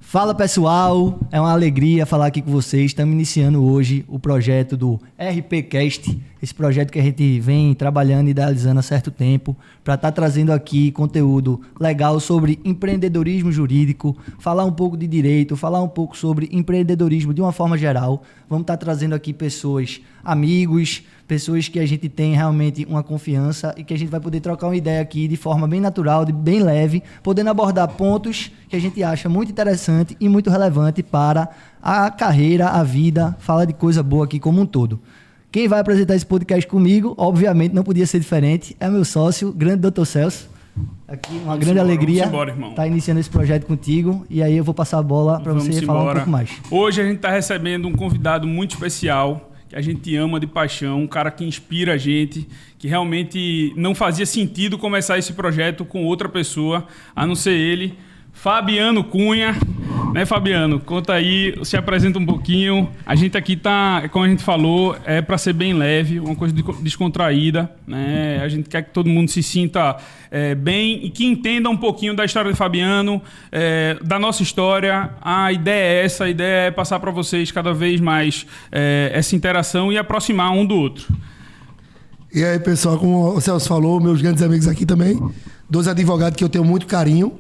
Fala pessoal, é uma alegria falar aqui com vocês. Estamos iniciando hoje o projeto do RPcast, esse projeto que a gente vem trabalhando e idealizando há certo tempo, para estar trazendo aqui conteúdo legal sobre empreendedorismo jurídico, falar um pouco de direito, falar um pouco sobre empreendedorismo de uma forma geral. Vamos estar trazendo aqui pessoas, amigos, pessoas que a gente tem realmente uma confiança e que a gente vai poder trocar uma ideia aqui de forma bem natural, bem leve, podendo abordar pontos que a gente acha muito interessante e muito relevante para a carreira, a vida, falar de coisa boa aqui como um todo. Quem vai apresentar esse podcast comigo, obviamente não podia ser diferente, é meu sócio, grande Dr. Celso. Aqui, uma grande alegria estar iniciando esse projeto contigo. E aí eu vou passar a bola para você falar um pouco mais. Hoje a gente está recebendo um convidado muito especial, que a gente ama de paixão, um cara que inspira a gente, que realmente não fazia sentido começar esse projeto com outra pessoa, a não ser ele, Fabiano Cunha. Né, Fabiano? Conta aí, se apresenta um pouquinho. A gente aqui tá, como a gente falou, é para ser bem leve, uma coisa descontraída, né? A gente quer que todo mundo se sinta bem e que entenda um pouquinho da história de Fabiano, da nossa história. A ideia é essa, a ideia é passar para vocês cada vez mais essa interação e aproximar um do outro. E aí, pessoal, como o Celso falou, meus grandes amigos aqui também, dois advogados que eu tenho muito carinho.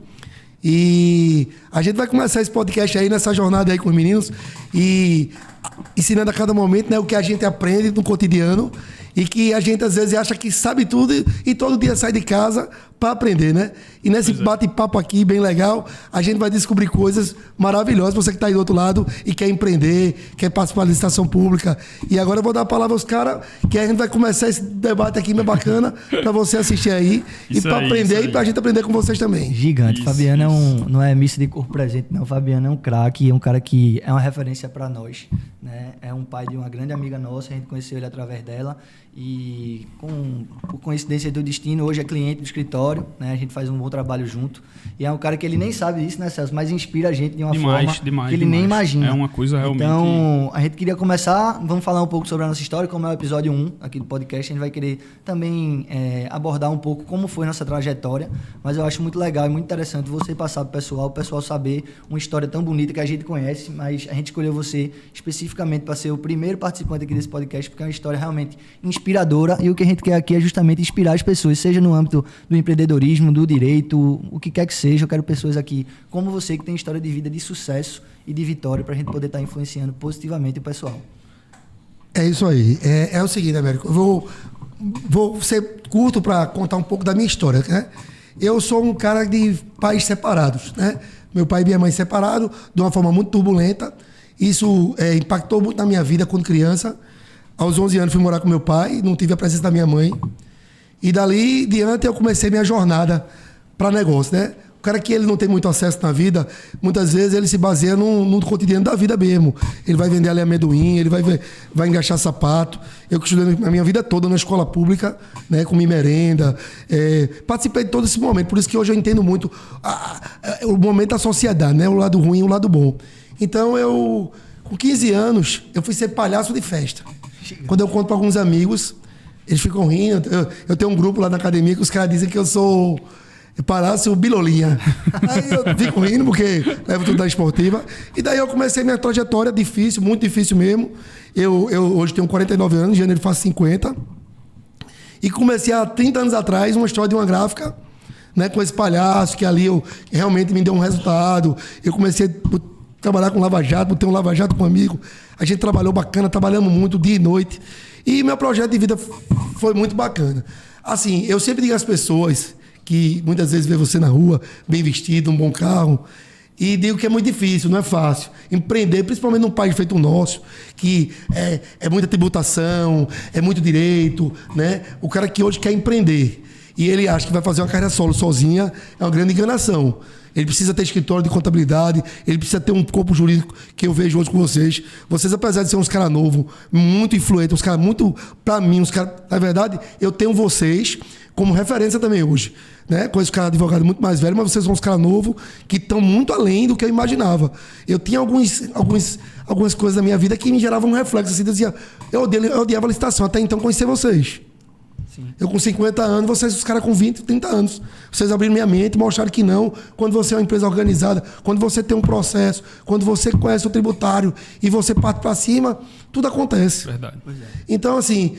E a gente vai começar esse podcast aí, nessa jornada aí com os meninos e ensinando a cada momento, né, o que a gente aprende no cotidiano e que a gente às vezes acha que sabe tudo e todo dia sai de casa para aprender, né? E nesse bate-papo aqui, bem legal, a gente vai descobrir coisas maravilhosas. Você que está aí do outro lado e quer empreender, quer participar da licitação pública. E agora eu vou dar a palavra aos caras, que a gente vai começar esse debate aqui bem bacana para você assistir aí e para aprender e para a gente aprender com vocês também. Gigante. Isso, Fabiano não é misto de corpo presente, não. Fabiano é um craque, é um cara que é uma referência para nós, né? É um pai de uma grande amiga nossa, a gente conheceu ele através dela e por coincidência do destino, hoje é cliente do escritório, né? A gente faz um bom trabalho junto e é um cara que ele nem sabe disso, né, Celso? Mas inspira a gente de uma forma que ele nem imagina. É uma coisa realmente... Então, a gente queria começar, vamos falar um pouco sobre a nossa história, como é o episódio 1 aqui do podcast, a gente vai querer também abordar um pouco como foi nossa trajetória, mas eu acho muito legal e muito interessante você passar para o pessoal saber uma história tão bonita que a gente conhece, mas a gente escolheu você especificamente para ser o primeiro participante aqui desse podcast, porque é uma história realmente inspiradora e o que a gente quer aqui é justamente inspirar as pessoas, seja no âmbito do empreendedorismo, do direito, o que quer que seja. Eu quero pessoas aqui como você que tem história de vida de sucesso e de vitória para a gente poder estar influenciando positivamente o pessoal. É isso aí. É o seguinte, Américo, eu vou ser curto para contar um pouco da minha história, né? Eu sou um cara de pais separados, né? Meu pai e minha mãe separados de uma forma muito turbulenta. Isso impactou muito na minha vida quando criança. Aos 11 anos fui morar com meu pai, não tive a presença da minha mãe. E dali diante eu comecei minha jornada para negócio, né? O cara que ele não tem muito acesso na vida, muitas vezes ele se baseia no cotidiano da vida mesmo. Ele vai vender ali amendoim, ele vai engaixar sapato. Eu que estudei a minha vida toda na escola pública, né? Comi merenda, participei de todo esse momento. Por isso que hoje eu entendo muito o momento da sociedade, né? O lado ruim e o lado bom. Então eu, com 15 anos, eu fui ser palhaço de festa. Quando eu conto para alguns amigos, eles ficam rindo. Eu tenho um grupo lá na academia que os caras dizem que eu sou palhaço bilolinha. Aí eu fico rindo porque levo tudo da esportiva. E daí eu comecei minha trajetória difícil, muito difícil mesmo. Eu hoje tenho 49 anos, em janeiro faço 50. E comecei há 30 anos atrás uma história de uma gráfica, né, com esse palhaço, que ali realmente me deu um resultado. Eu comecei a trabalhar com Lava Jato, botei um Lava Jato com um amigo. A gente trabalhou bacana, trabalhamos muito, dia e noite. E meu projeto de vida foi muito bacana. Assim, eu sempre digo às pessoas que muitas vezes vê você na rua, bem vestido, um bom carro, e digo que é muito difícil, não é fácil. Empreender, principalmente num país feito o nosso, que é muita tributação, é muito direito, né? O cara que hoje quer empreender e ele acha que vai fazer uma carreira solo sozinha, é uma grande enganação. Ele precisa ter escritório de contabilidade, ele precisa ter um corpo jurídico que eu vejo hoje com vocês. Vocês, apesar de ser uns caras novos, muito influentes, uns caras muito, pra mim, uns caras, na verdade, eu tenho vocês como referência também hoje, né? Conheço caras advogados muito mais velhos, mas vocês são uns caras novos que estão muito além do que eu imaginava. Eu tinha algumas coisas na minha vida que me geravam um reflexo, assim, dizia, eu odiava a licitação, até então conhecer vocês. Eu com 50 anos, vocês, os caras com 20, 30 anos. Vocês abriram minha mente, mostraram que não. Quando você é uma empresa organizada, quando você tem um processo, quando você conhece o tributário e você parte para cima, tudo acontece. Verdade. Então, assim,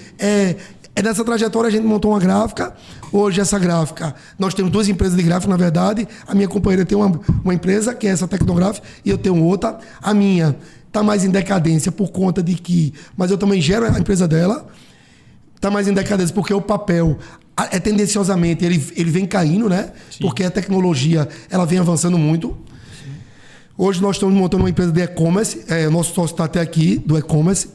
nessa trajetória a gente montou uma gráfica. Hoje essa gráfica, nós temos 2 empresas de gráfica, na verdade. A minha companheira tem uma empresa, que é essa Tecnográfica, e eu tenho outra. A minha está mais em decadência por conta de que... Mas eu também gero a empresa dela. Está mais em decadência porque o papel, tendenciosamente, ele vem caindo, né? Sim. Porque a tecnologia, ela vem avançando muito. Sim. Hoje nós estamos montando uma empresa de e-commerce. O nosso sócio está até aqui, do e-commerce.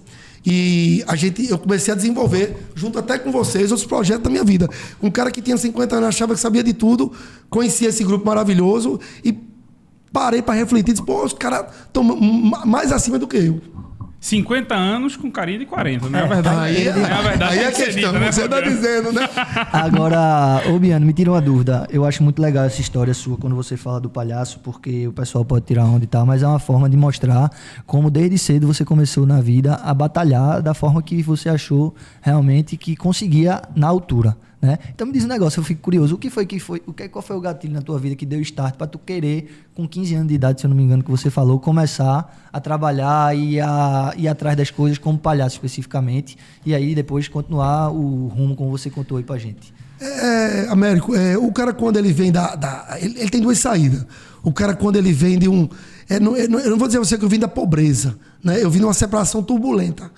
E eu comecei a desenvolver, junto até com vocês, outros projetos da minha vida. Um cara que tinha 50 anos, achava que sabia de tudo, conhecia esse grupo maravilhoso e parei para refletir. Disse, pô, os caras estão mais acima do que eu. 50 anos com carinha de 40, né? Aí é a questão, você está dizendo, né? Agora, Biano, me tira uma dúvida. Eu acho muito legal essa história sua quando você fala do palhaço, porque o pessoal pode tirar onda e tal, mas é uma forma de mostrar como desde cedo você começou na vida a batalhar da forma que você achou realmente que conseguia na altura. Né? Então me diz um negócio, eu fico curioso, qual foi o gatilho na tua vida que deu start para tu querer, com 15 anos de idade, se eu não me engano, que você falou, começar a trabalhar e a ir atrás das coisas como palhaço especificamente, e aí depois continuar o rumo como você contou aí pra gente? Américo, o cara quando ele vem ele tem 2 saídas. O cara quando ele vem de um... eu não vou dizer a você que eu vim da pobreza, né? Eu vim de uma separação turbulenta.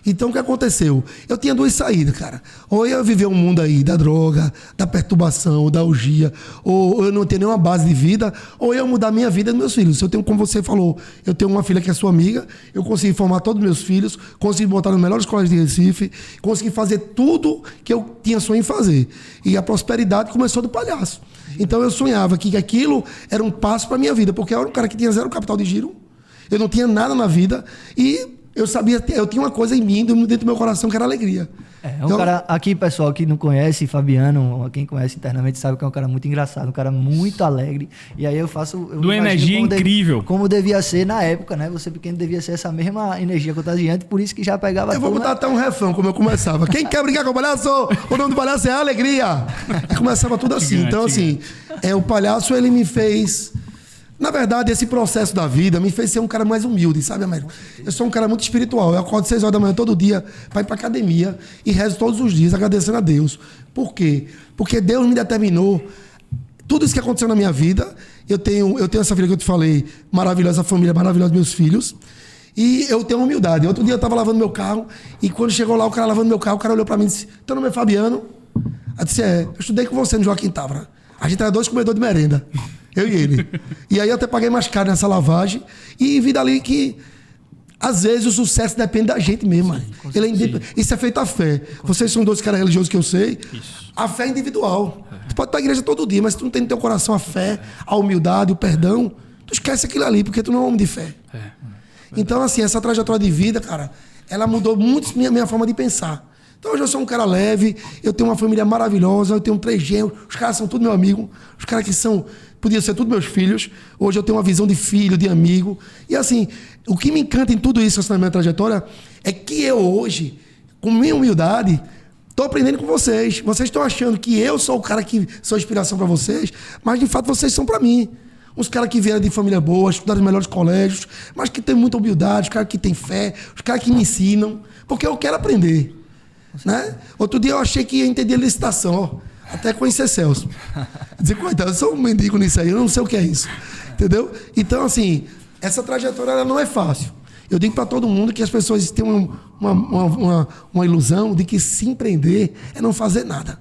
Então, o que aconteceu? Eu tinha 2 saídas, cara. Ou eu ia viver um mundo aí da droga, da perturbação, da orgia, ou eu não tenho nenhuma base de vida, ou eu ia mudar a minha vida dos meus filhos. Eu tenho, como você falou, eu tenho uma filha que é sua amiga, eu consegui formar todos os meus filhos, consegui botar nas melhores escolas de Recife, consegui fazer tudo que eu tinha sonho em fazer. E a prosperidade começou do palhaço. Então, eu sonhava que aquilo era um passo para a minha vida, porque eu era um cara que tinha 0 capital de giro, eu não tinha nada na vida e... eu tinha uma coisa em mim, dentro do meu coração, que era alegria. Cara, aqui, pessoal que não conhece, Fabiano, quem conhece internamente sabe que é um cara muito engraçado, um cara muito alegre. E aí eu uma energia incrível. Como devia ser na época, né? Você pequeno devia ser essa mesma energia contagiante, por isso que já pegava... Eu vou botar até um refrão, como eu começava. Quem quer brincar com o palhaço? O nome do palhaço é alegria. E começava tudo assim. Então, assim, o palhaço, ele me fez... Na verdade, esse processo da vida me fez ser um cara mais humilde, sabe, Américo? Eu sou um cara muito espiritual. Eu acordo 6 horas da manhã todo dia para ir para academia e rezo todos os dias agradecendo a Deus. Por quê? Porque Deus me determinou tudo isso que aconteceu na minha vida. Eu tenho essa filha que eu te falei, maravilhosa família, maravilhosa meus filhos. E eu tenho humildade. Outro dia eu estava lavando meu carro e quando chegou lá o cara lavando meu carro, o cara olhou para mim e disse, teu nome é Fabiano? Eu disse, eu estudei com você no Joaquim Távora. A gente era 2 comedores de merenda. Eu e ele. E aí eu até paguei mais caro nessa lavagem e vi dali que às vezes o sucesso depende da gente mesmo. Isso é feito a fé. Vocês são 2 caras religiosos que eu sei. Isso. A fé é individual. Tu pode ir pra igreja todo dia, mas se tu não tem no teu coração a fé, a humildade, o perdão, tu esquece aquilo ali, porque tu não é um homem de fé. Então, assim, essa trajetória de vida, cara, ela mudou muito minha forma de pensar. Então hoje eu sou um cara leve, eu tenho uma família maravilhosa, eu tenho 3 gêmeos, os caras são tudo meu amigo, os caras que podiam ser tudo meus filhos. Hoje eu tenho uma visão de filho, de amigo. E assim, o que me encanta em tudo isso, na minha trajetória, é que eu hoje, com minha humildade, estou aprendendo com vocês. Vocês estão achando que eu sou o cara que sou inspiração para vocês, mas de fato vocês são para mim. Uns caras que vieram de família boa, estudaram nos melhores colégios, mas que têm muita humildade, os caras que têm fé, os caras que me ensinam, porque eu quero aprender. Né? Outro dia eu achei que ia entender licitação, ó. Até conhecer Celso. Dizer, coitado, eu sou um mendigo nisso aí, eu não sei o que é isso. Entendeu? Então, assim, essa trajetória ela não é fácil. Eu digo para todo mundo que as pessoas têm uma ilusão de que se empreender é não fazer nada.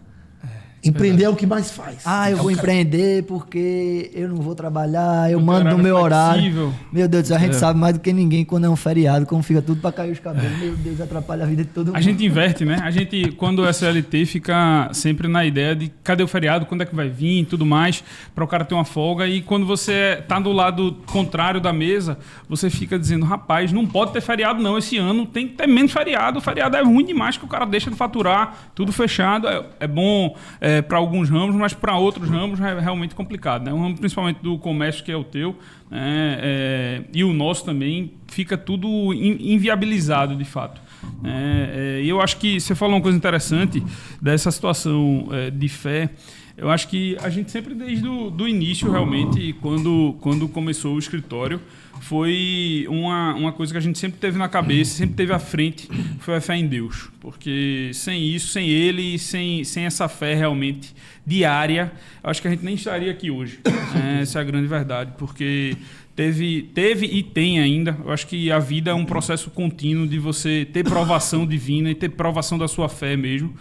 Empreender é o que mais faz. Eu vou empreender porque eu não vou trabalhar, eu mando no meu horário. Meu Deus do céu, a gente sabe mais do que ninguém quando é um feriado, como fica tudo para cair os cabelos. Meu Deus, atrapalha a vida de todo mundo. A gente inverte, né? A gente, quando é CLT, fica sempre na ideia de cadê o feriado, quando é que vai vir e tudo mais, para o cara ter uma folga. E quando você tá do lado contrário da mesa, você fica dizendo, rapaz, não pode ter feriado não, esse ano tem que ter menos feriado. O feriado é ruim demais que o cara deixa de faturar, tudo fechado. É bom... para alguns ramos, mas para outros ramos é realmente complicado, né? Um ramo principalmente do comércio, que é o teu, e o nosso também, fica tudo inviabilizado de fato. E eu acho que você falou uma coisa interessante dessa situação de fé. Eu acho que a gente sempre, desde o início, realmente, quando começou o escritório, foi uma coisa que a gente sempre teve na cabeça, sempre teve à frente, foi a fé em Deus. Porque sem isso, sem Ele, sem essa fé realmente diária, eu acho que a gente nem estaria aqui hoje. Essa é a grande verdade, porque teve e tem ainda. Eu acho que a vida é um processo contínuo de você ter provação divina e ter provação da sua fé mesmo.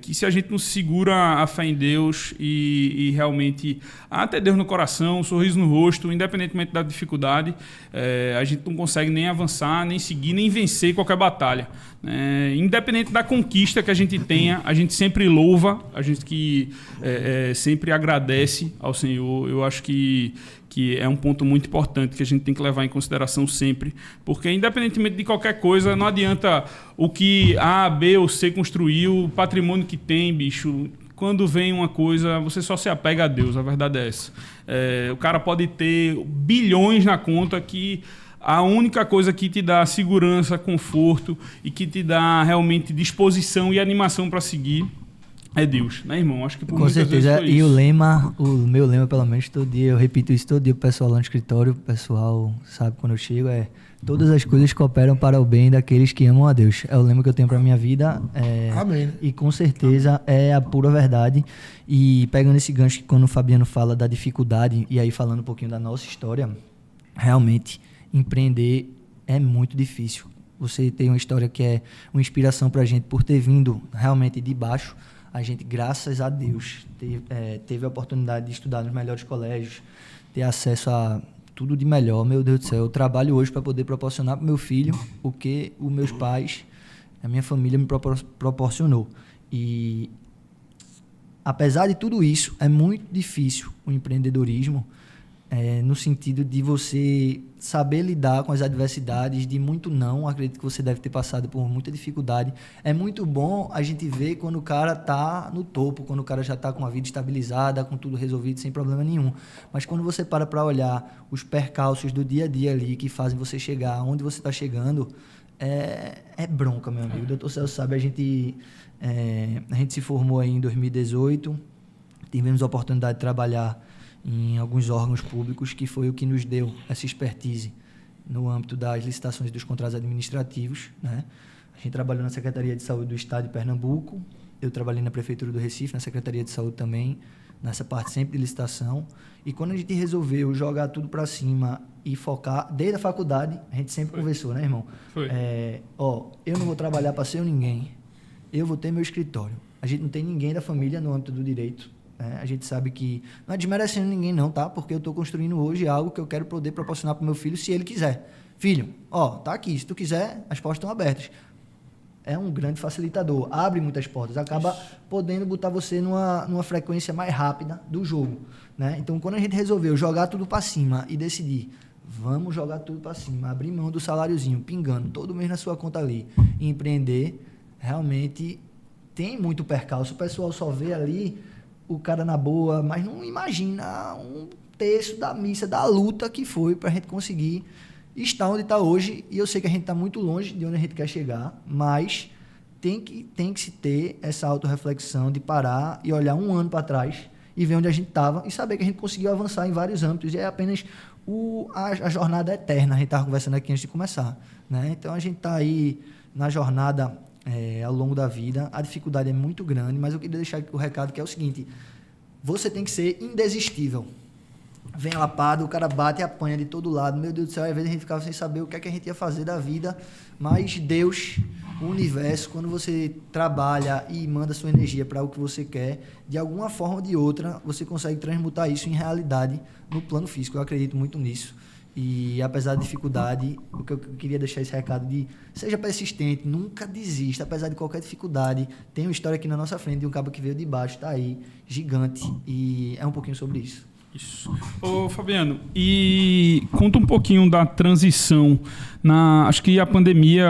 Que se a gente não segura a fé em Deus e realmente até Deus no coração, um sorriso no rosto, independentemente da dificuldade, a gente não consegue nem avançar, nem seguir, nem vencer qualquer batalha. Independente da conquista que a gente tenha, a gente sempre louva, a gente sempre agradece ao Senhor. Eu acho que é um ponto muito importante que a gente tem que levar em consideração sempre, porque independentemente de qualquer coisa, não adianta o que A, B ou C construiu, o patrimônio que tem, bicho. Quando vem uma coisa, você só se apega a Deus, a verdade é essa. O cara pode ter bilhões na conta que a única coisa que te dá segurança, conforto e que te dá realmente disposição e animação para seguir é Deus, né, irmão? Acho que por com certeza. E isso. o meu lema, pelo menos, todo dia, eu repito isso todo dia pro pessoal lá no escritório, o pessoal sabe quando eu chego, todas as coisas cooperam para o bem daqueles que amam a Deus. É o lema que eu tenho para minha vida. Amém. E com certeza é a pura verdade. E pegando esse gancho que quando o Fabiano fala da dificuldade, e aí falando um pouquinho da nossa história, realmente empreender é muito difícil. Você tem uma história que é uma inspiração para a gente por ter vindo realmente de baixo. A gente, graças a Deus, teve a oportunidade de estudar nos melhores colégios, ter acesso a tudo de melhor. Meu Deus do céu, eu trabalho hoje para poder proporcionar para o meu filho o que os meus pais, a minha família me proporcionou. E, apesar de tudo isso, é muito difícil o empreendedorismo, no sentido de você saber lidar com as adversidades, de muito não. Acredito que você deve ter passado por muita dificuldade. É muito bom a gente ver quando o cara está no topo, quando o cara já está com a vida estabilizada, com tudo resolvido, sem problema nenhum. Mas quando você para olhar os percalços do dia a dia ali, que fazem você chegar onde você está chegando, é bronca, meu amigo. O Dr. Celso sabe, a gente se formou aí em 2018, tivemos a oportunidade de trabalhar em alguns órgãos públicos, que foi o que nos deu essa expertise no âmbito das licitações e dos contratos administrativos, né? A gente trabalhou na Secretaria de Saúde do Estado de Pernambuco, eu trabalhei na Prefeitura do Recife, na Secretaria de Saúde também, nessa parte sempre de licitação. E quando a gente resolveu jogar tudo para cima e focar, desde a faculdade, a gente sempre conversou, né, irmão? Eu não vou trabalhar para ser ninguém, eu vou ter meu escritório. A gente não tem ninguém da família no âmbito do direito. A gente sabe que não é desmerecendo ninguém não, tá? Porque eu estou construindo hoje algo que eu quero poder proporcionar para o meu filho, se ele quiser. Filho, tá aqui, se tu quiser, as portas estão abertas. É um grande facilitador, abre muitas portas, acaba podendo botar você numa frequência mais rápida do jogo, né? Então, quando a gente resolveu jogar tudo para cima e decidir, vamos jogar tudo para cima, abrir mão do saláriozinho, pingando todo mês na sua conta ali, e empreender, realmente tem muito percalço. O pessoal só vê ali o cara na boa, mas não imagina um terço da missa, da luta que foi para a gente conseguir estar onde está hoje. E eu sei que a gente está muito longe de onde a gente quer chegar, mas tem que se ter essa autorreflexão de parar e olhar um ano para trás e ver onde a gente estava e saber que a gente conseguiu avançar em vários âmbitos. E é apenas a jornada eterna, a gente estava conversando aqui antes de começar, né? Então, a gente está aí na jornada ao longo da vida. A dificuldade é muito grande, mas eu queria deixar aqui o recado, que é o seguinte: você tem que ser indesistível. Vem lapado, o cara bate e apanha de todo lado. Meu Deus do céu, às vezes a gente ficava sem saber o que é que a gente ia fazer da vida, mas Deus, o universo, quando você trabalha e manda sua energia para o que você quer, de alguma forma ou de outra, você consegue transmutar isso em realidade no plano físico. Eu acredito muito nisso. E apesar da dificuldade, o que eu queria deixar esse recado de seja persistente, nunca desista, apesar de qualquer dificuldade. Tem uma história aqui na nossa frente de um cabo que veio de baixo, tá aí, gigante, e é um pouquinho sobre isso. Isso. Ô, Fabiano, e conta um pouquinho da transição. Acho que a pandemia,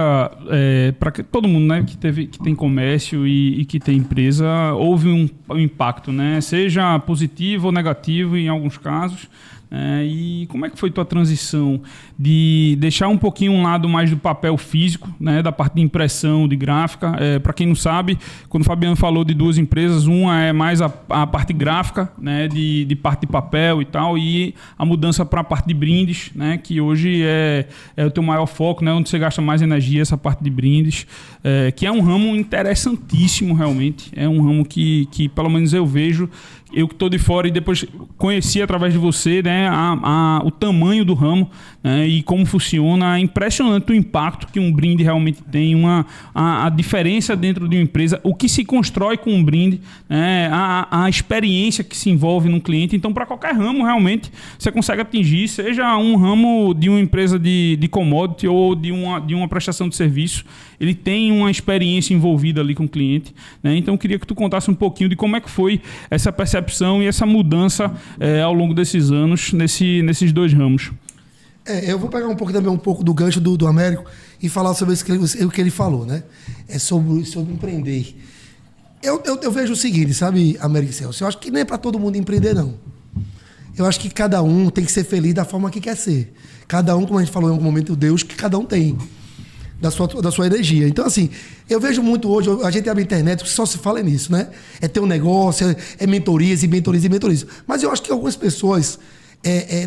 para todo mundo, né, que tem comércio e que tem empresa, houve um impacto, né? Seja positivo ou negativo em alguns casos. E como é que foi tua transição de deixar um pouquinho um lado mais do papel físico, né, da parte de impressão, de gráfica? Para quem não sabe, quando o Fabiano falou de duas empresas, uma é mais a parte gráfica, né, de parte de papel e tal, e a mudança para a parte de brindes, né, que hoje é o teu maior foco, né, onde você gasta mais energia, essa parte de brindes, que é um ramo interessantíssimo realmente, é um ramo que pelo menos eu vejo. Eu que estou de fora e depois conheci através de você, né, o tamanho do ramo, né, e como funciona. É impressionante o impacto que um brinde realmente tem, a diferença dentro de uma empresa, o que se constrói com um brinde, né, a experiência que se envolve no cliente. Então, para qualquer ramo, realmente, você consegue atingir, seja um ramo de uma empresa de commodity ou de uma prestação de serviço, ele tem uma experiência envolvida ali com o cliente, né? Então, eu queria que tu contasse um pouquinho de como é que foi essa percepção e essa mudança ao longo desses anos nesses dois ramos. Eu vou pegar também um pouco do gancho do Américo e falar sobre o que ele falou, né? Sobre empreender. Eu vejo o seguinte, sabe, Américo e Celso? Eu acho que nem é para todo mundo empreender, não. Eu acho que cada um tem que ser feliz da forma que quer ser. Cada um, como a gente falou em algum momento, o Deus que cada um tem. Da sua energia. Então, assim, eu vejo muito hoje, a gente abre a internet, só se fala nisso, né? É ter um negócio, é mentorias e mentorias e mentorias. Mas eu acho que algumas pessoas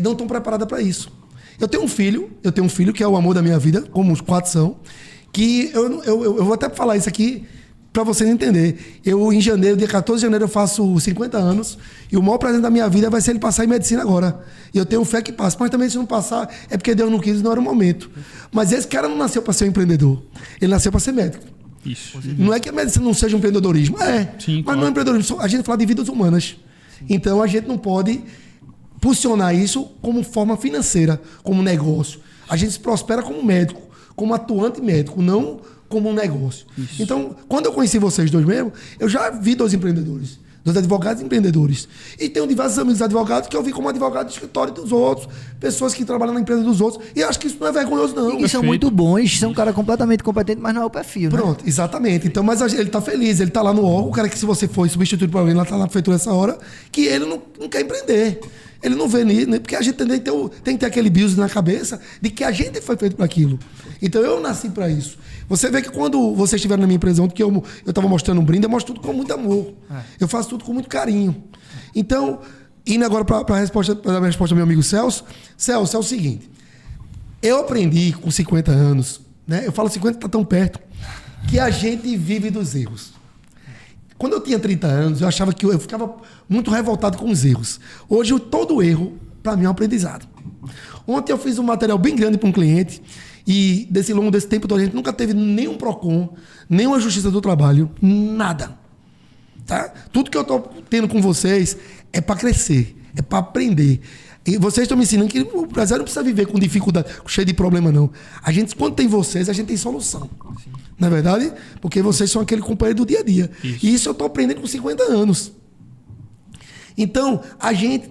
não estão preparadas para isso. Eu tenho um filho que é o amor da minha vida, como os 4 são, que eu vou até falar isso aqui para vocês entenderem. Em janeiro, dia 14 de janeiro, eu faço 50 anos e o maior presente da minha vida vai ser ele passar em medicina agora. E eu tenho fé que passa. Mas também, se não passar, é porque Deus não quis, não era o momento. Mas esse cara não nasceu para ser um empreendedor. Ele nasceu para ser médico. Isso. Não é que a medicina não seja um empreendedorismo. Sim, mas não é empreendedorismo. A gente fala de vidas humanas. Sim. Então, a gente não pode posicionar isso como forma financeira, como negócio. A gente se prospera como médico, como atuante médico, não como um negócio. Isso. Então, quando eu conheci vocês dois mesmo, eu já vi 2 empreendedores, 2 advogados empreendedores. E tenho diversos amigos advogados que eu vi como advogado de escritório dos outros, pessoas que trabalham na empresa dos outros. E acho que isso não é vergonhoso, não. E que são muito bons, são um cara completamente competente, mas não é o perfil, né? Pronto, exatamente. Então, mas ele tá feliz, ele tá lá no órgão, o cara que se você for substituído por alguém, lá tá na prefeitura nessa hora, que ele não quer empreender. Ele não vê nisso, porque a gente tem que ter aquele business na cabeça de que a gente foi feito para aquilo. Então, eu nasci para isso. Você vê que quando vocês estiveram na minha empresa ontem, que eu estava mostrando um brinde, eu mostro tudo com muito amor. Eu faço tudo com muito carinho. Então, indo agora para a resposta do meu amigo Celso. Celso, é o seguinte. Eu aprendi com 50 anos, né? Eu falo 50 está tão perto, que a gente vive dos erros. Quando eu tinha 30 anos, eu achava que eu ficava muito revoltado com os erros. Hoje, todo erro, para mim, é um aprendizado. Ontem eu fiz um material bem grande para um cliente e, longo desse tempo, a gente nunca teve nenhum PROCON, nenhuma Justiça do Trabalho, nada. Tá? Tudo que eu estou tendo com vocês é para crescer, é para aprender. E vocês estão me ensinando que o empresário não precisa viver com dificuldade, cheio de problema, não. Quando tem vocês, a gente tem solução. Sim. Não é verdade? Porque vocês são aquele companheiro do dia a dia. Isso. E isso eu estou aprendendo com 50 anos. Então, a gente,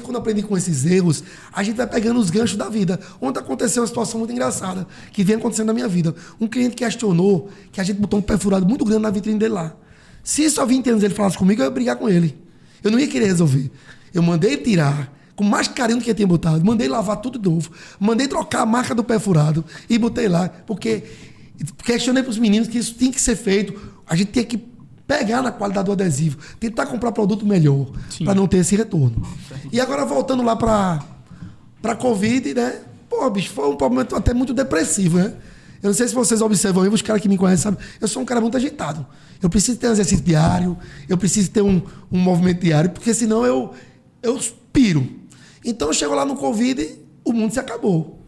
quando aprende com esses erros, a gente vai pegando os ganchos da vida. Ontem aconteceu uma situação muito engraçada, que vem acontecendo na minha vida. Um cliente questionou que a gente botou um perfurado muito grande na vitrine dele lá. Se isso há 20 anos ele falasse comigo, eu ia brigar com ele. Eu não ia querer resolver. Eu mandei ele tirar, com mais carinho do que ele tinha botado. Mandei lavar tudo de novo. Mandei trocar a marca do perfurado e botei lá. Porque questionei para os meninos que isso tinha que ser feito. A gente tinha que pegar na qualidade do adesivo. Tentar comprar produto melhor para não ter esse retorno. E agora, voltando lá para Covid, né? Pô, bicho, foi um momento até muito depressivo, né? Eu não sei se vocês observam aí, os caras que me conhecem sabem, eu sou um cara muito agitado. Eu preciso ter um exercício diário, eu preciso ter um movimento diário, porque senão eu piro. Então, chegou lá no Covid, o mundo se acabou.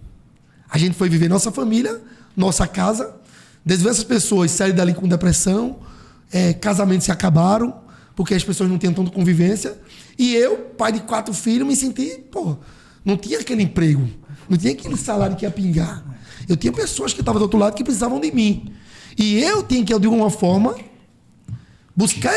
A gente foi viver nossa família, nossa casa, diversas pessoas saíram dali com depressão, casamentos se acabaram, porque as pessoas não tinham tanta convivência. E eu, pai de 4 filhos, me senti, não tinha aquele emprego, não tinha aquele salário que ia pingar. Eu tinha pessoas que estavam do outro lado que precisavam de mim. E eu tinha que, de alguma forma, buscar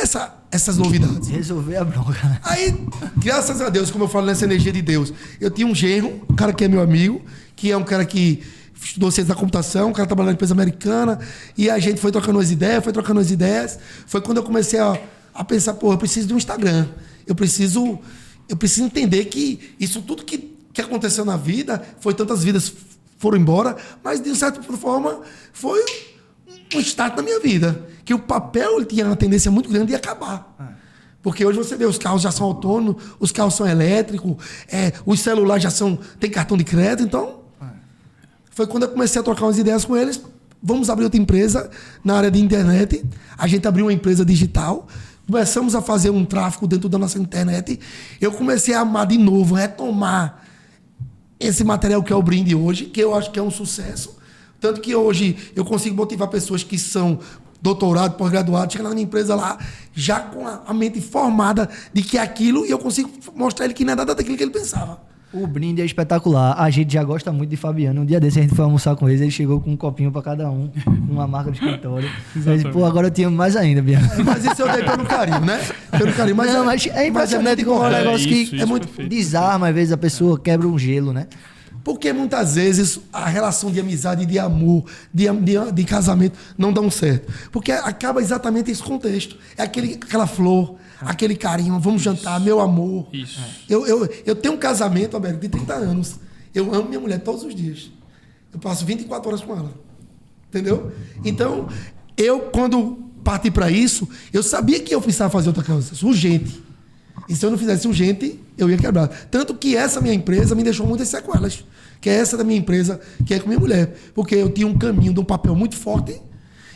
essas novidades. Resolver a bronca, né? Aí, graças a Deus, como eu falo nessa energia de Deus, eu tinha um genro, um cara que é meu amigo, que é um cara que estudou ciência da computação, um cara trabalhando na empresa americana, e a gente foi trocando as ideias. Foi quando eu comecei a pensar, pô, eu preciso de um Instagram. Eu preciso entender que isso tudo que aconteceu na vida, foi tantas vidas foram embora, mas de certa forma foi um start na minha vida. Que o papel ele tinha uma tendência muito grande de acabar. Porque hoje você vê, os carros já são autônomos, os carros são elétricos, os celulares tem cartão de crédito, então... Foi quando eu comecei a trocar umas ideias com eles. Vamos abrir outra empresa na área de internet. A gente abriu uma empresa digital. Começamos a fazer um tráfego dentro da nossa internet. Eu comecei a amar de novo, retomar esse material que é o Brinde hoje, que eu acho que é um sucesso. Tanto que hoje eu consigo motivar pessoas que são doutorado, pós-graduado, chega na minha empresa lá, já com a mente formada de que é aquilo, e eu consigo mostrar ele que não é nada daquilo que ele pensava. O brinde é espetacular. A gente já gosta muito de Fabiano. Um dia desse a gente foi almoçar com ele chegou com um copinho pra cada um, uma marca do escritório. Mas, pô, agora eu te amo mais ainda, Biano. Mas isso eu dei pelo carinho, né? Pelo carinho. Mas não, mas é impressionante como é um negócio que é muito desarma, às vezes a pessoa quebra um gelo, né? Porque muitas vezes a relação de amizade, de amor, de casamento não dão certo. Porque acaba exatamente esse contexto. É aquela flor, aquele carinho, vamos jantar, meu amor. Isso. Eu tenho um casamento, Alberto, de 30 anos. Eu amo minha mulher todos os dias. Eu passo 24 horas com ela. Entendeu? Então, quando parti para isso, eu sabia que eu precisava fazer outra coisa, urgente. E se eu não fizesse urgente, eu ia quebrar. Tanto que essa minha empresa me deixou muitas sequelas. Que é essa da minha empresa, que é com minha mulher. Porque eu tinha um caminho de um papel muito forte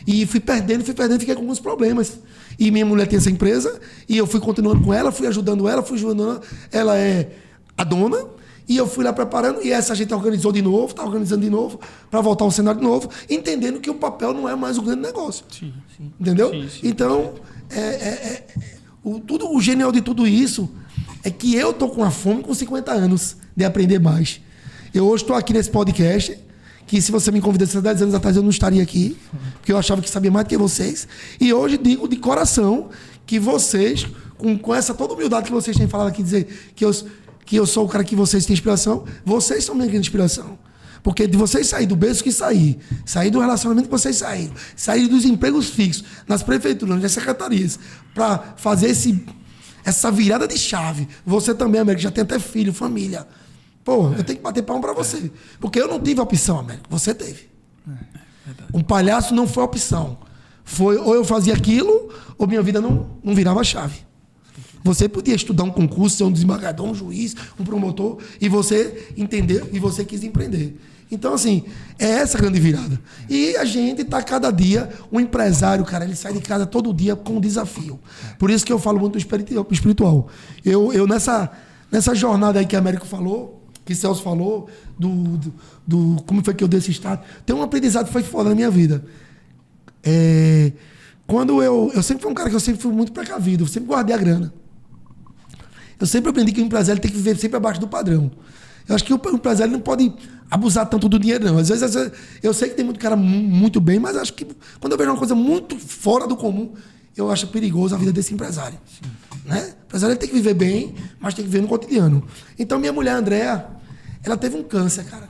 e fui perdendo, fiquei com alguns problemas. E minha mulher tem essa empresa e eu fui continuando com ela, fui ajudando ela. Ela é a dona e eu fui lá preparando. E essa a gente organizou de novo, está organizando de novo, para voltar ao cenário de novo, entendendo que o papel não é mais o grande negócio. Sim, sim. Entendeu? Sim, sim. Então, o genial de tudo isso é que eu tô com a fome com 50 anos de aprender mais. Eu hoje estou aqui nesse podcast, que se você me convidasse há 10 anos atrás eu não estaria aqui, porque eu achava que sabia mais do que vocês. E hoje digo de coração que vocês, com essa toda humildade que vocês têm falado aqui, dizer que eu sou o cara que vocês têm inspiração, vocês são minha grande inspiração. Porque de vocês sair do berço que sair do relacionamento que vocês sair dos empregos fixos, nas prefeituras, nas secretarias, para fazer essa virada de chave. Você também, Américo, já tem até filho, família. Pô, eu tenho que bater palma para você. Porque eu não tive opção, Américo. Você teve. Um palhaço não foi opção. Foi ou eu fazia aquilo, ou minha vida não virava a chave. Você podia estudar um concurso, ser um desembargador, um juiz, um promotor, e você entender, e você quis empreender. Então, assim, é essa a grande virada. E a gente está cada dia, um empresário, cara, ele sai de casa todo dia com um desafio. Por isso que eu falo muito do espiritual. Eu nessa jornada aí que a Américo falou, que Celso falou, como foi que eu dei esse estado, tem um aprendizado que foi foda na minha vida. Quando eu sempre fui um cara que eu sempre fui muito precavido, eu sempre guardei a grana. Eu sempre aprendi que o empresário tem que viver sempre abaixo do padrão. Eu acho que o empresário não pode abusar tanto do dinheiro, não. Às vezes eu sei que tem muito cara muito bem, mas acho que quando eu vejo uma coisa muito fora do comum, eu acho perigoso a vida desse empresário. Né? O empresário tem que viver bem, mas tem que viver no cotidiano. Então, minha mulher, Andréa, ela teve um câncer, cara.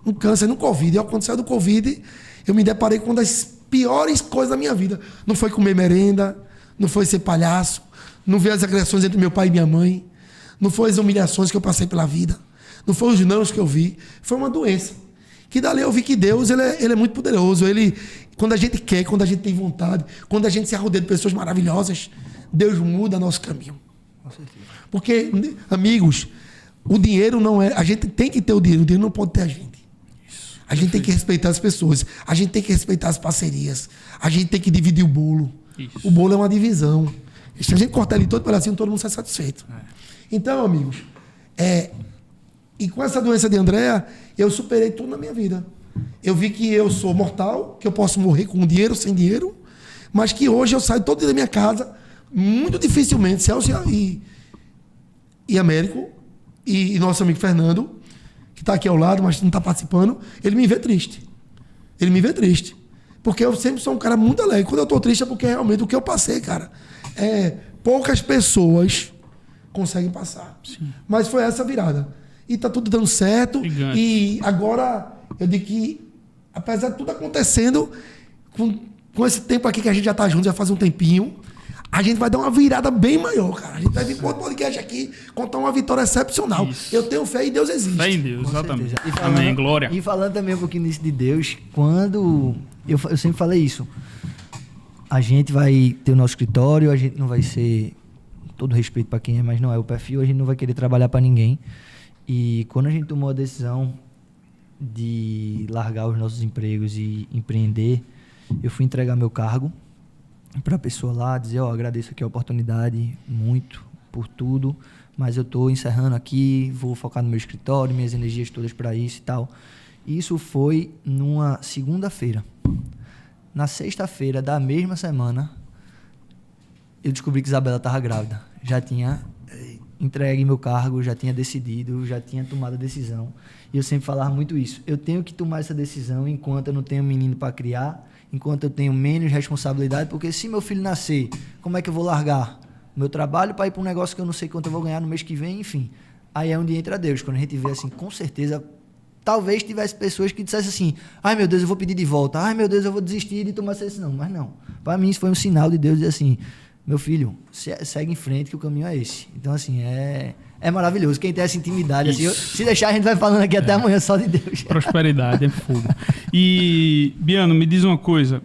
Um câncer no Covid. E ao acontecer do Covid, eu me deparei com uma das piores coisas da minha vida. Não foi comer merenda, não foi ser palhaço, não ver as agressões entre meu pai e minha mãe, não foi as humilhações que eu passei pela vida, não foi os nãos que eu vi. Foi uma doença. Que dali eu vi que Deus, ele é muito poderoso. Quando a gente quer, quando a gente tem vontade, quando a gente se arrodeia de pessoas maravilhosas, Deus muda nosso caminho. Porque, amigos, o dinheiro não é... A gente tem que ter o dinheiro não pode ter a gente. A gente tem que respeitar as pessoas, a gente tem que respeitar as parcerias, a gente tem que dividir o bolo. Isso. O bolo é uma divisão. Se a gente cortar ele todo pedacinho, todo mundo sai satisfeito. Então, amigos, e com essa doença de Andréa, eu superei tudo na minha vida. Eu vi que eu sou mortal, que eu posso morrer com dinheiro, sem dinheiro, mas que hoje eu saio todo dia da minha casa, muito dificilmente, Celso e Américo, e nosso amigo Fernando, que está aqui ao lado, mas não está participando, ele me vê triste. Ele me vê triste. Porque eu sempre sou um cara muito alegre. Quando eu estou triste é porque realmente o que eu passei, cara, poucas pessoas conseguem passar. Sim. Mas foi essa virada. E tá tudo dando certo. Gigante. E agora, eu digo que, apesar de tudo acontecendo, com esse tempo aqui que a gente já tá junto, já faz um tempinho, a gente vai dar uma virada bem maior, cara. A gente vai vir com outro podcast aqui, contar uma vitória excepcional. Isso. Eu tenho fé e Deus existe. Fé em Deus, exatamente. Amém, glória. E falando também um pouquinho nisso de Deus, quando... Eu sempre falei isso. A gente vai ter o nosso escritório, a gente não vai ser... Todo respeito para quem é, mas não é o perfil, a gente não vai querer trabalhar para ninguém. E quando a gente tomou a decisão de largar os nossos empregos e empreender, eu fui entregar meu cargo para a pessoa lá, dizer, agradeço aqui a oportunidade muito por tudo, mas eu estou encerrando aqui, vou focar no meu escritório, minhas energias todas para isso e tal. Isso foi numa segunda-feira. Na sexta-feira da mesma semana, eu descobri que Isabela estava grávida. Já tinha entregue meu cargo, já tinha decidido, já tinha tomado a decisão. E eu sempre falava muito isso. Eu tenho que tomar essa decisão enquanto eu não tenho um menino para criar, enquanto eu tenho menos responsabilidade, porque se meu filho nascer, como é que eu vou largar meu trabalho para ir para um negócio que eu não sei quanto eu vou ganhar no mês que vem, enfim. Aí é onde entra Deus. Quando a gente vê assim, com certeza, talvez tivesse pessoas que dissessem assim, ai meu Deus, eu vou pedir de volta, ai meu Deus, eu vou desistir de tomar essa decisão. Mas não. Para mim isso foi um sinal de Deus dizer assim, meu filho, segue em frente que o caminho é esse. Então, assim, é maravilhoso. Quem tem essa intimidade, assim, se deixar, a gente vai falando aqui até amanhã só de Deus. Prosperidade, é fogo. E, Biano, me diz uma coisa.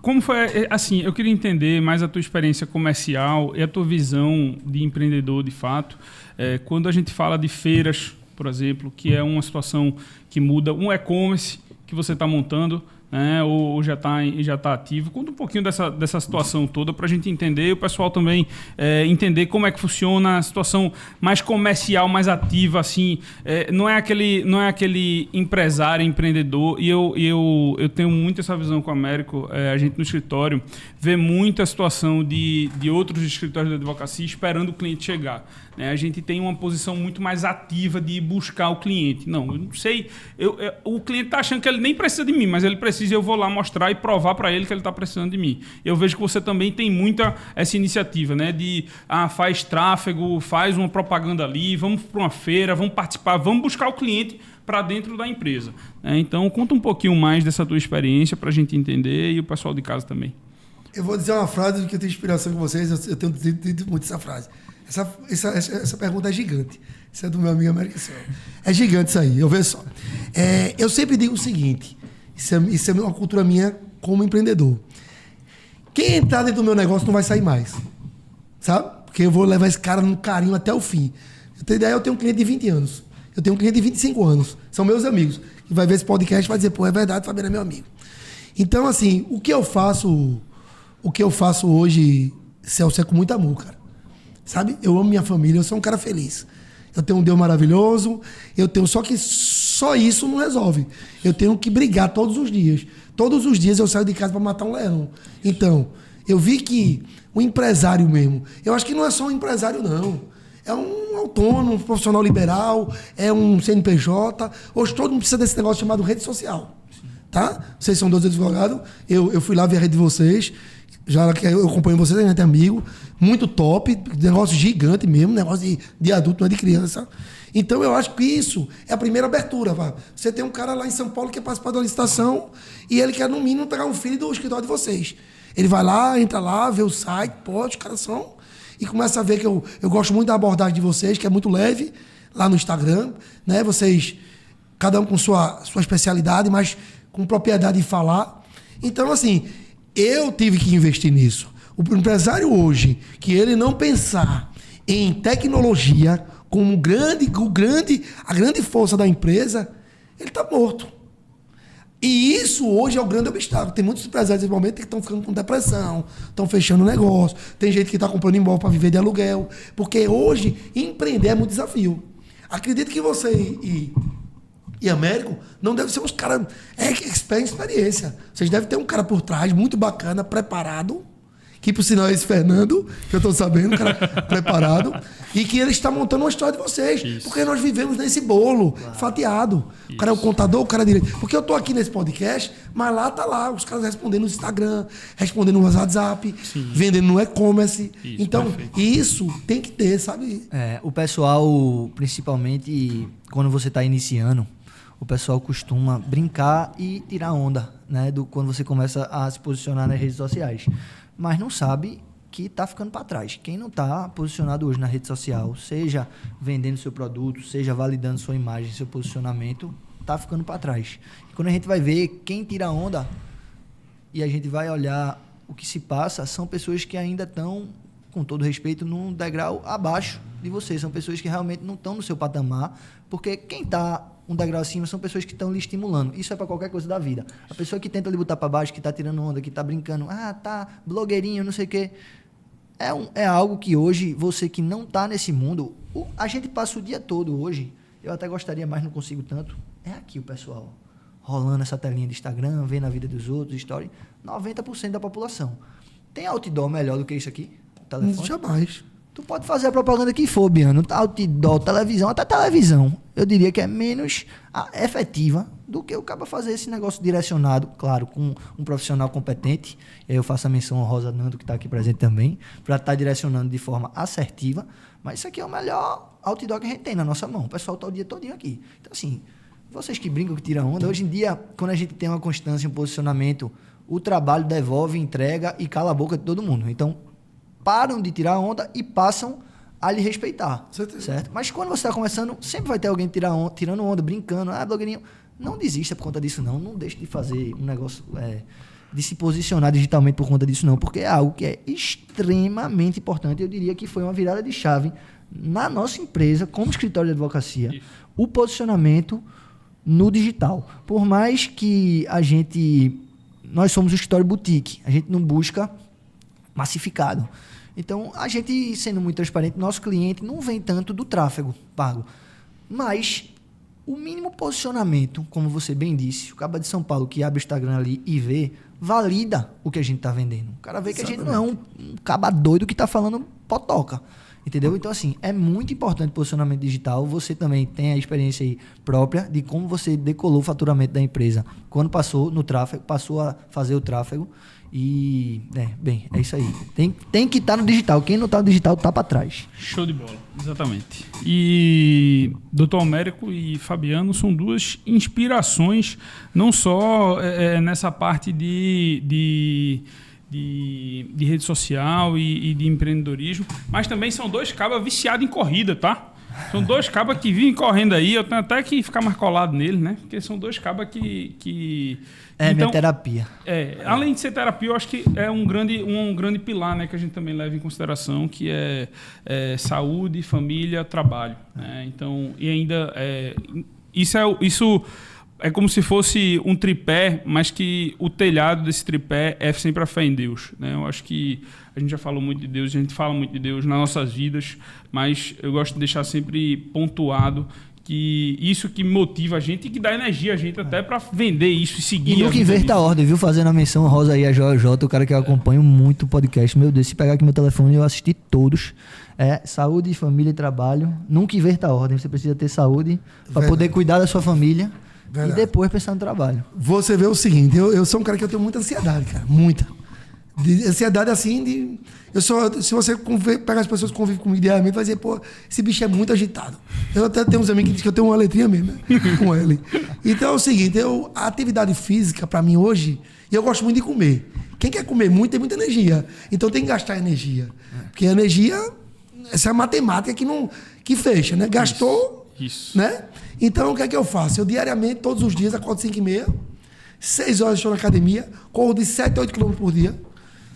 Como foi, assim, eu queria entender mais a tua experiência comercial e a tua visão de empreendedor, de fato. Quando a gente fala de feiras, por exemplo, que é uma situação que muda, um e-commerce que você está montando, ou já está ativo. Conta um pouquinho dessa situação toda para a gente entender e o pessoal também entender como é que funciona a situação mais comercial, mais ativa, assim. Não é aquele empresário, empreendedor, e eu tenho muito essa visão com o Américo. A gente no escritório vê muito a situação de outros escritórios de advocacia esperando o cliente chegar. A gente tem uma posição muito mais ativa de buscar o cliente. Não, eu não sei. O cliente está achando que ele nem precisa de mim, mas ele precisa, eu vou lá mostrar e provar para ele que ele está precisando de mim. Eu vejo que você também tem muita essa iniciativa, né? De faz tráfego, faz uma propaganda ali, vamos para uma feira, vamos participar, vamos buscar o cliente para dentro da empresa. Então, conta um pouquinho mais dessa tua experiência para a gente entender e o pessoal de casa também. Eu vou dizer uma frase que eu tenho inspiração com vocês, eu tenho dito muito essa frase. Essa pergunta é gigante. Isso é do meu amigo Américo. É gigante isso aí, eu vejo só. Eu sempre digo o seguinte, isso é uma cultura minha como empreendedor. Quem entrar dentro do meu negócio não vai sair mais. Sabe? Porque eu vou levar esse cara no carinho até o fim. Daí eu tenho um cliente de 20 anos. Eu tenho um cliente de 25 anos. São meus amigos. Que vai ver esse podcast e vai dizer, pô, é verdade, Fabiano é meu amigo. Então, assim, o que eu faço hoje, Celso, é com muito amor, cara. Sabe? Eu amo minha família, eu sou um cara feliz. Eu tenho um Deus maravilhoso, só que só isso não resolve. Eu tenho que brigar todos os dias. Todos os dias eu saio de casa para matar um leão. Então, eu vi que o empresário mesmo, eu acho que não é só um empresário, não. É um autônomo, um profissional liberal, é um CNPJ. Hoje todo mundo precisa desse negócio chamado rede social. Tá? Vocês são 12 advogados, eu fui lá ver a rede de vocês. Já que eu acompanho vocês, a gente é amigo, muito top, negócio gigante mesmo, negócio de adulto, não é de criança. Então eu acho que isso é a primeira abertura. Você tem um cara lá em São Paulo que quer participar da licitação e ele quer, no mínimo, pegar um filho do escritório de vocês. Ele vai lá, entra lá, vê o site, os caras são, e começa a ver que eu gosto muito da abordagem de vocês, que é muito leve, lá no Instagram, né? Vocês, cada um com sua especialidade, mas com propriedade de falar. Então, assim, eu tive que investir nisso. O empresário hoje, que ele não pensar em tecnologia como a grande força da empresa, ele está morto. E isso hoje é o grande obstáculo. Tem muitos empresários nesse momento que estão ficando com depressão, estão fechando o negócio, tem gente que está comprando imóvel para viver de aluguel, porque hoje empreender é muito desafio. Acredito que você e Américo não deve ser uns caras expert em experiência. Vocês devem ter um cara por trás muito bacana, preparado, que por sinal é esse Fernando, que eu tô sabendo, cara preparado, e que ele está montando uma história de vocês. Isso. Porque nós vivemos nesse bolo fatiado. Isso. O cara é o contador, o cara é direito. Porque eu tô aqui nesse podcast, mas lá tá lá, os caras respondendo no Instagram, respondendo no WhatsApp, vendendo no e-commerce. Então, isso tem que ter, sabe? O pessoal, principalmente quando você está iniciando, o pessoal costuma brincar e tirar onda, né? Quando você começa a se posicionar nas redes sociais. Mas não sabe que está ficando para trás. Quem não está posicionado hoje na rede social, seja vendendo seu produto, seja validando sua imagem, seu posicionamento, está ficando para trás. E quando a gente vai ver quem tira onda e a gente vai olhar o que se passa, são pessoas que ainda estão, com todo respeito, num degrau abaixo de você. São pessoas que realmente não estão no seu patamar, porque quem está um degrau acima são pessoas que estão lhe estimulando. Isso é para qualquer coisa da vida. A pessoa que tenta lhe botar para baixo, que está tirando onda, que está brincando, tá blogueirinho, não sei o quê, é algo que hoje, você que não está nesse mundo, a gente passa o dia todo hoje, eu até gostaria, mas não consigo tanto, é aqui o pessoal, rolando essa telinha de Instagram, vendo a vida dos outros, story, 90% da população. Tem outdoor melhor do que isso aqui? Telefone? Jamais. Tu pode fazer a propaganda que for, Biano. Outdoor, televisão, até televisão. Eu diria que é menos efetiva do que o cara fazer esse negócio direcionado, claro, com um profissional competente. Eu faço a menção ao Rosa Nando, que está aqui presente também, para estar direcionando de forma assertiva. Mas isso aqui é o melhor outdoor que a gente tem na nossa mão. O pessoal está o dia todinho aqui. Então, assim, vocês que brincam, que tiram onda, hoje em dia, quando a gente tem uma constância, um posicionamento, o trabalho devolve, entrega e cala a boca de todo mundo. Então, param de tirar onda e passam a lhe respeitar, certo? Mas quando você está começando, sempre vai ter alguém tirando onda, brincando, blogueirinho. Não desista por conta disso, não. Não deixe de fazer um negócio, de se posicionar digitalmente por conta disso, não. Porque é algo que é extremamente importante. Eu diria que foi uma virada de chave na nossa empresa, como escritório de advocacia, o posicionamento no digital. Por mais que nós somos um escritório boutique, a gente não busca massificado. Então, a gente, sendo muito transparente, nosso cliente não vem tanto do tráfego pago. Mas o mínimo posicionamento, como você bem disse, o cara de São Paulo que abre o Instagram ali e vê, valida o que a gente está vendendo. O cara vê que a gente não é um caba doido que está falando potoca. Entendeu? Então, assim, é muito importante o posicionamento digital. Você também tem a experiência aí própria de como você decolou o faturamento da empresa quando passou no tráfego, passou a fazer o tráfego. E, é isso aí. Tem que estar no digital. Quem não está no digital está para trás. Show de bola, exatamente. E Dr. Almérico e Fabiano são duas inspirações, não só nessa parte de rede social e de empreendedorismo, mas também são dois cabas viciados em corrida, tá? São dois cabas que vivem correndo aí, eu tenho até que ficar mais colado neles, né? Porque são dois cabas que minha terapia. Além de ser terapia, eu acho que é um grande pilar, né, que a gente também leva em consideração, que é saúde, família, trabalho, né? Então, e ainda isso é como se fosse um tripé, mas que o telhado desse tripé é sempre a fé em Deus, né? Eu acho que a gente já falou muito de Deus, a gente fala muito de Deus nas nossas vidas, mas eu gosto de deixar sempre pontuado que isso que motiva a gente e que dá energia a gente até para vender isso e seguir. E nunca inverta a ordem, viu? Fazendo a menção rosa aí a JJ, o cara que eu acompanho muito o podcast. Meu Deus, se pegar aqui meu telefone, eu assisti todos. Saúde, família e trabalho. Nunca inverta a ordem. Você precisa ter saúde para poder cuidar da sua família. Verdade. E depois pensar no trabalho. Você vê o seguinte, eu sou um cara que eu tenho muita ansiedade, cara. Muita. Ansiedade assim, se você pegar as pessoas que convivem comigo diariamente, vai dizer, pô, esse bicho é muito agitado. Eu até tenho uns amigos que dizem que eu tenho uma letrinha mesmo, né? Com ele. Então é o seguinte, a atividade física, pra mim hoje, eu gosto muito de comer. Quem quer comer muito tem muita energia. Então tem que gastar energia. Porque a energia, essa é a matemática que fecha, né? Gastou, Isso. Né? Então o que é que eu faço? Eu diariamente, todos os dias, acordo 5h30, 6 horas estou na academia, corro de 7 a 8 km por dia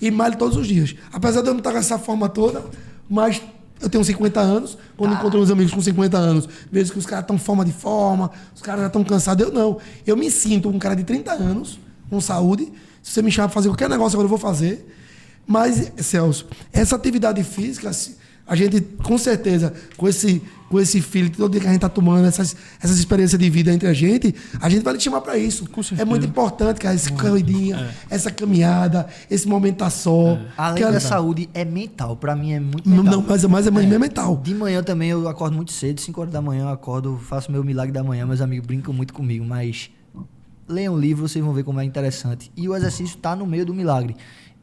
e malho todos os dias. Apesar de eu não estar com essa forma toda, mas eu tenho 50 anos, quando encontro meus amigos com 50 anos, vejo que os caras estão fora de forma, os caras já estão cansados. Eu não. Eu me sinto um cara de 30 anos, com saúde. Se você me chamar para fazer qualquer negócio, agora eu vou fazer. Mas, Celso, essa atividade física, A gente, com certeza, com esse feeling, todo dia que a gente está tomando essas experiências de vida entre a gente vai lhe chamar para isso. É muito importante, cara, essa corridinha, essa caminhada, esse momento tá só. Além da saúde, é mental. Para mim é muito mental. Não, mas é mental. De manhã também eu acordo muito cedo, 5 horas da manhã eu acordo, faço meu milagre da manhã, meus amigos brincam muito comigo, mas leiam um livro, vocês vão ver como é interessante. E o exercício tá no meio do milagre.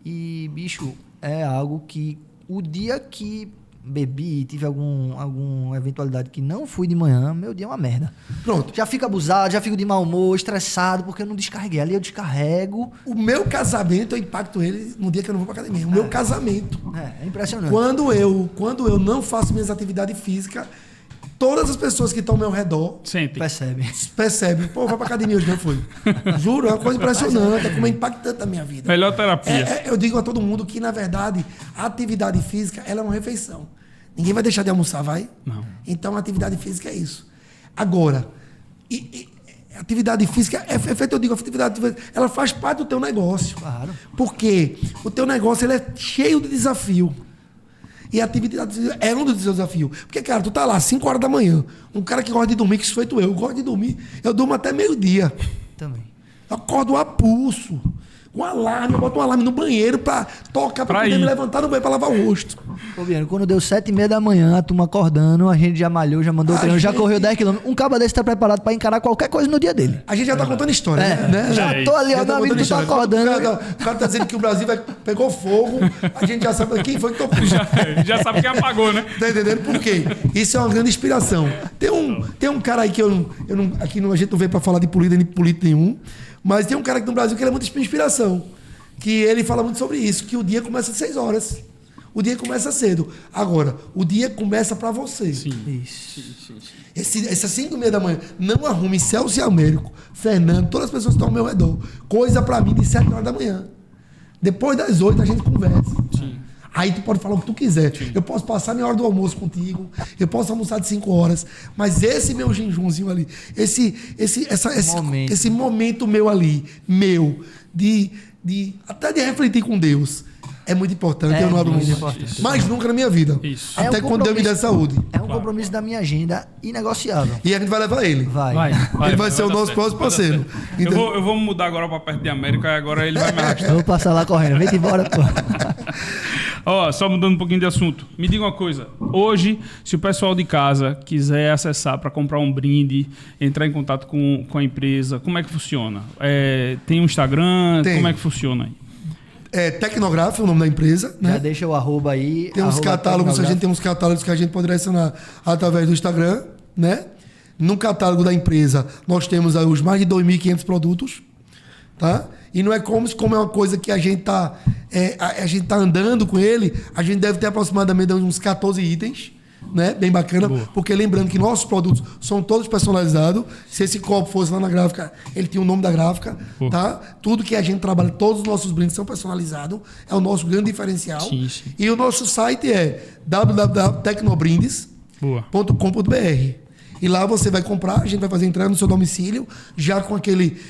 E, bicho, é algo que o dia que bebi, tive alguma eventualidade que não fui de manhã, meu dia é uma merda. Pronto. Já fico abusado, já fico de mau humor, estressado, porque eu não descarreguei. Ali eu descarrego. O meu casamento, eu impacto ele no dia que eu não vou pra academia. O meu casamento. É impressionante. Quando eu não faço minhas atividades físicas, todas as pessoas que estão ao meu redor percebem. Pô, vai pra academia hoje, não fui. Juro, é uma coisa impressionante, é como é impactante a minha vida. Melhor terapia. Eu digo a todo mundo que, na verdade, a atividade física ela é uma refeição. Ninguém vai deixar de almoçar, vai? Não. Então, a atividade física é isso. Agora, atividade física, eu digo, a atividade física, ela faz parte do teu negócio. Claro. Porque o teu negócio ele é cheio de desafio. E a atividade física é um dos desafios. Porque, cara, tu tá lá 5 horas da manhã. Um cara que gosta de dormir, que isso feito eu gosto de dormir. Eu durmo até meio-dia. Também. Eu acordo a pulso. Um alarme, eu boto um alarme no banheiro pra tocar, pra poder me levantar no banheiro pra lavar o rosto. Ô, Biano, quando deu 7h30 da manhã, a turma acordando, a gente já malhou, já mandou o treino, já correu 10 km. Um cabo desse tá preparado pra encarar qualquer coisa no dia dele. A gente já tá contando história, né? Já tô ali, ó, meu amigo, tu tá acordando. O cara tá dizendo que o Brasil pegou fogo, a gente já sabe quem foi que tocou. Já sabe quem apagou, né? Tá entendendo? Por quê? Isso é uma grande inspiração. Tem um cara aí que aqui a gente não veio pra falar de política nem político nenhum, mas tem um cara aqui no Brasil que ele é muito inspiração. Que ele fala muito sobre isso, que o dia começa às 6 horas. O dia começa cedo. Agora, o dia começa para você. Sim. Isso. Essas 5h30 da manhã, não arrume Celso e Américo, Fernando, todas as pessoas que estão ao meu redor. Coisa para mim de 7 horas da manhã. Depois das 8 a gente conversa. Sim. Aí tu pode falar o que tu quiser. Sim. Eu posso passar minha hora do almoço contigo, eu posso almoçar de 5 horas, mas esse meu jejumzinho ali, esse momento meu ali, até de refletir com Deus, é muito importante. Eu não abro mão disso. Mais nunca na minha vida. Isso. Até quando Deus me der saúde. É um compromisso da minha agenda inegociável. E a gente vai levar ele. Ele vai ser o nosso próximo parceiro. Então... Eu vou mudar agora para perto de América e agora ele vai me arrastar. Eu vou passar lá correndo. Vem embora, pô. Ó, só mudando um pouquinho de assunto. Me diga uma coisa. Hoje, se o pessoal de casa quiser acessar para comprar um brinde, entrar em contato com a empresa, como é que funciona? Tem um Instagram? Tem. Como é que funciona aí? É Tecnográfico, o nome da empresa, né? Já deixa o arroba aí. Tem uns catálogos, a gente tem uns catálogos que a gente pode direcionar através do Instagram, né? No catálogo da empresa, nós temos aí os mais de 2.500 produtos, tá? E não é como é uma coisa que a gente tá andando com ele, a gente deve ter aproximadamente uns 14 itens, né? Bem bacana. Boa. Porque lembrando que nossos produtos são todos personalizados. Se esse copo fosse lá na gráfica, ele tinha o nome da gráfica, tá? Tudo que a gente trabalha, todos os nossos brindes são personalizados. É o nosso grande diferencial. Sim. E o nosso site é www.tecnobrindes.com.br. E lá você vai comprar, a gente vai fazer entrega no seu domicílio, já com aquele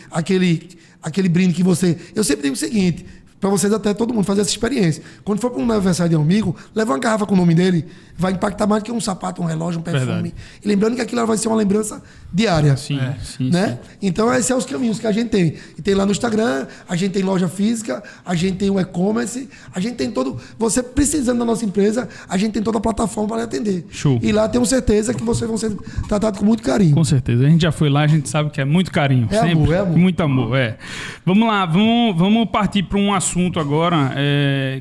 brinde que você... Eu sempre digo o seguinte, para vocês até todo mundo fazer essa experiência. Quando for para um aniversário de um amigo, leva uma garrafa com o nome dele, vai impactar mais do que um sapato, um relógio, um perfume. Verdade. E lembrando que aquilo vai ser uma lembrança diária. Sim. Né? Então, esses são os caminhos que a gente tem. E tem lá no Instagram, a gente tem loja física, a gente tem o e-commerce, a gente tem todo... Você precisando da nossa empresa, a gente tem toda a plataforma para lhe atender. Show. E lá tenho certeza que vocês vão ser tratados com muito carinho. Com certeza. A gente já foi lá, a gente sabe que é muito carinho. É sempre. amor. Muito amor, Vamos lá, vamos partir para um assunto agora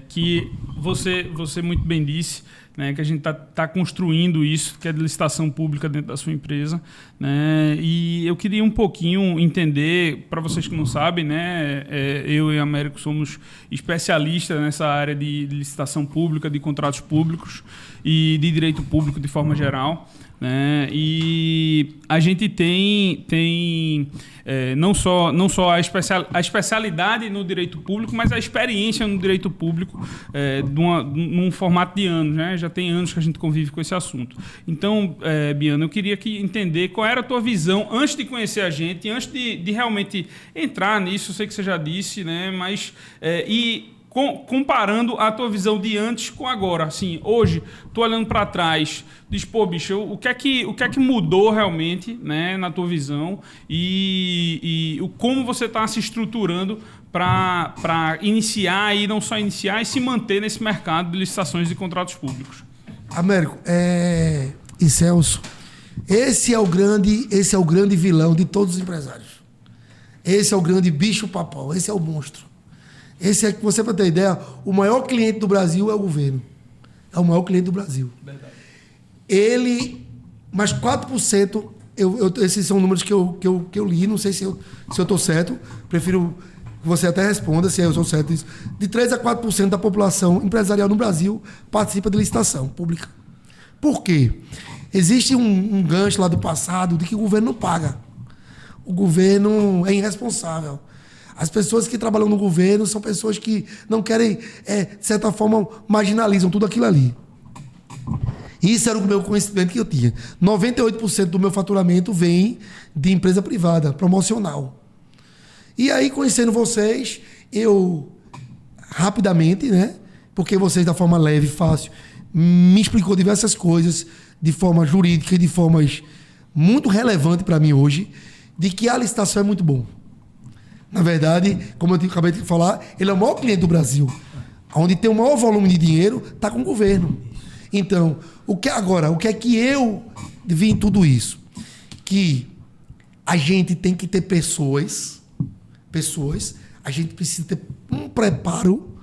que você muito bem disse, né, que a gente tá construindo isso, que é de licitação pública dentro da sua empresa, né, e eu queria um pouquinho entender, para vocês que não sabem, né, eu e o Américo somos especialistas nessa área de licitação pública, de contratos públicos e de direito público de forma geral, né, e a gente tem não só a especialidade no direito público, mas a experiência no direito público num formato de anos, né? Já tem anos que a gente convive com esse assunto. Então, Biana, eu queria entender qual era a tua visão antes de conhecer a gente, antes de realmente entrar nisso, eu sei que você já disse, né? Mas comparando a tua visão de antes com agora. Assim, hoje, tu olhando para trás, diz, pô, bicho, o que é que mudou realmente, né, na tua visão e como você está se estruturando para iniciar e não só iniciar e se manter nesse mercado de licitações e contratos públicos? Américo, e Celso, esse é o grande vilão de todos os empresários. Esse é o grande bicho-papão, esse é o monstro. Esse é, que você, para ter ideia, o maior cliente do Brasil é o governo. É o maior cliente do Brasil. Verdade. Mas 4%, esses são números que eu li, não sei se eu estou certo, prefiro que você até responda se eu sou certo isso. De 3 a 4% da população empresarial no Brasil participa de licitação pública. Por quê? Existe um gancho lá do passado de que o governo não paga. O governo é irresponsável. As pessoas que trabalham no governo são pessoas que não querem, de certa forma, marginalizam tudo aquilo ali. Isso era o meu conhecimento que eu tinha. 98% do meu faturamento vem de empresa privada, promocional. E aí, conhecendo vocês, eu rapidamente, né? Porque vocês, da forma leve e fácil, me explicou diversas coisas de forma jurídica e de formas muito relevantes para mim hoje, de que a licitação é muito bom. Na verdade, como eu acabei de falar, ele é o maior cliente do Brasil. Onde tem o maior volume de dinheiro, está com o governo. Então, o que é que eu vi em tudo isso? Que a gente tem que ter pessoas, a gente precisa ter um preparo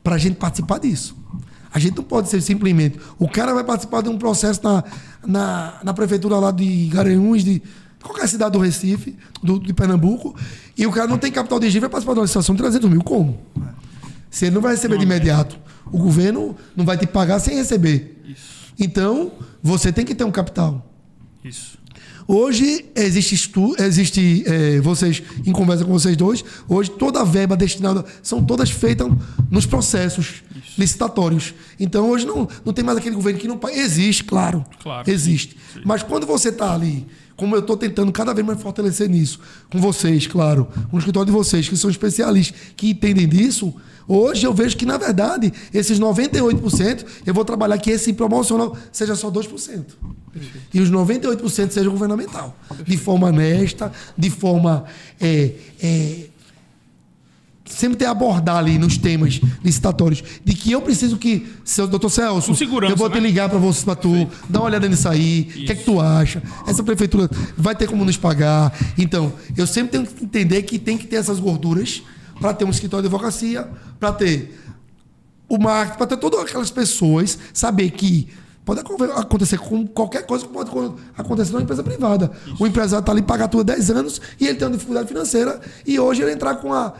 para a gente participar disso. A gente não pode ser simplesmente... O cara vai participar de um processo na prefeitura lá de Garanhuns, de qualquer cidade do Recife, de Pernambuco, e o cara não tem capital de giro, vai participar de uma licitação de 300 mil. Como? Se ele não vai receber de imediato, o governo não vai te pagar sem receber. Isso. Então, você tem que ter um capital. Isso. Hoje, vocês, em conversa com vocês dois, hoje toda a verba destinada, são todas feitas nos processos licitatórios. Então, hoje não tem mais aquele governo que não paga. Existe, claro. Existe. Sim. Mas quando você está ali, como eu estou tentando cada vez mais fortalecer nisso, com vocês, claro, com o escritório de vocês, que são especialistas, que entendem disso, hoje eu vejo que, na verdade, esses 98%, eu vou trabalhar que esse promocional seja só 2%. Perfeito. E os 98% seja governamental. Perfeito. De forma honesta, de forma... sempre ter abordar ali nos temas licitatórios de que eu preciso que, doutor Celso, eu vou te ligar para você, para tu, dar uma olhada nisso aí, o que é que tu acha? Essa prefeitura vai ter como nos pagar? Então, eu sempre tenho que entender que tem que ter essas gorduras para ter um escritório de advocacia, para ter o marketing, para ter todas aquelas pessoas, saber que pode acontecer com qualquer coisa que pode acontecer numa empresa privada. Isso. O empresário está ali pagar tudo há 10 anos e ele tem uma dificuldade financeira e hoje ele entrar com a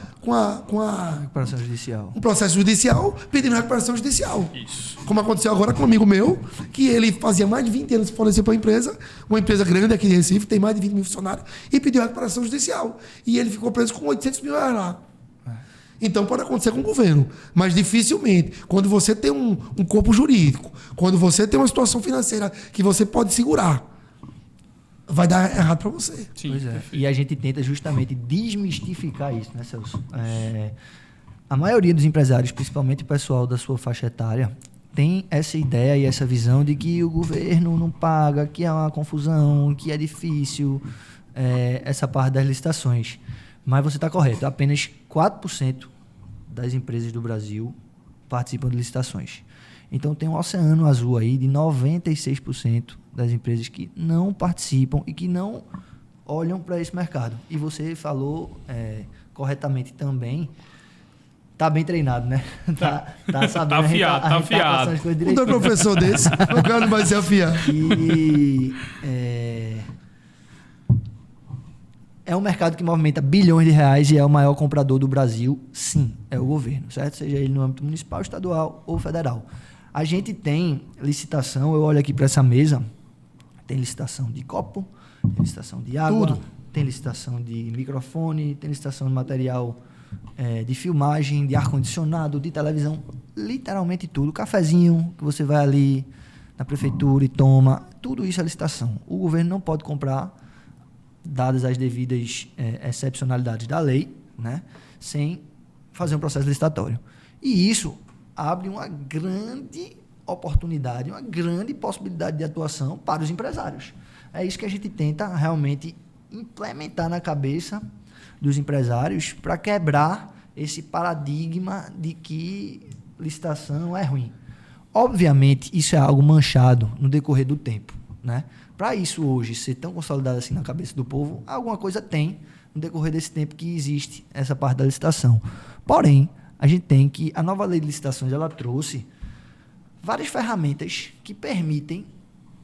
recuperação judicial. Um processo judicial pedindo recuperação judicial. Isso. Como aconteceu agora com um amigo meu, que ele fazia mais de 20 anos que fornecia para uma empresa grande aqui de Recife, tem mais de 20 mil funcionários, e pediu recuperação judicial. E ele ficou preso com 800 mil reais lá. Então pode acontecer com o governo, mas dificilmente. Quando você tem um corpo jurídico, quando você tem uma situação financeira que você pode segurar, vai dar errado para você. Sim, pois é. E a gente tenta justamente desmistificar isso, né, Celso? A maioria dos empresários, principalmente o pessoal da sua faixa etária, tem essa ideia e essa visão de que o governo não paga, que é uma confusão, que é difícil, essa parte das licitações. Mas você está correto, apenas 4% das empresas do Brasil participam de licitações. Então tem um oceano azul aí de 96% das empresas que não participam e que não olham para esse mercado. E você falou corretamente também, tá bem treinado, né? Tá sabendo, tá afiado, tá afiado. Não tem professor desse, o cara não vai se afiar. E é um mercado que movimenta bilhões de reais e é o maior comprador do Brasil, sim, é o governo, certo? Seja ele no âmbito municipal, estadual ou federal. A gente tem licitação, eu olho aqui para essa mesa, tem licitação de copo, tem licitação de água, tudo. Tem licitação de microfone, tem licitação de material de filmagem, de ar-condicionado, de televisão, literalmente tudo. Cafezinho que você vai ali na prefeitura e toma, tudo isso é licitação. O governo não pode comprar, dadas as devidas excepcionalidades da lei, né, sem fazer um processo licitatório. E isso abre uma grande oportunidade, uma grande possibilidade de atuação para os empresários. É isso que a gente tenta realmente implementar na cabeça dos empresários para quebrar esse paradigma de que licitação é ruim. Obviamente, isso é algo manchado no decorrer do tempo, né? Para isso hoje ser tão consolidado assim na cabeça do povo, alguma coisa tem no decorrer desse tempo que existe essa parte da licitação. Porém, a gente tem que... A nova lei de licitações, ela trouxe várias ferramentas que permitem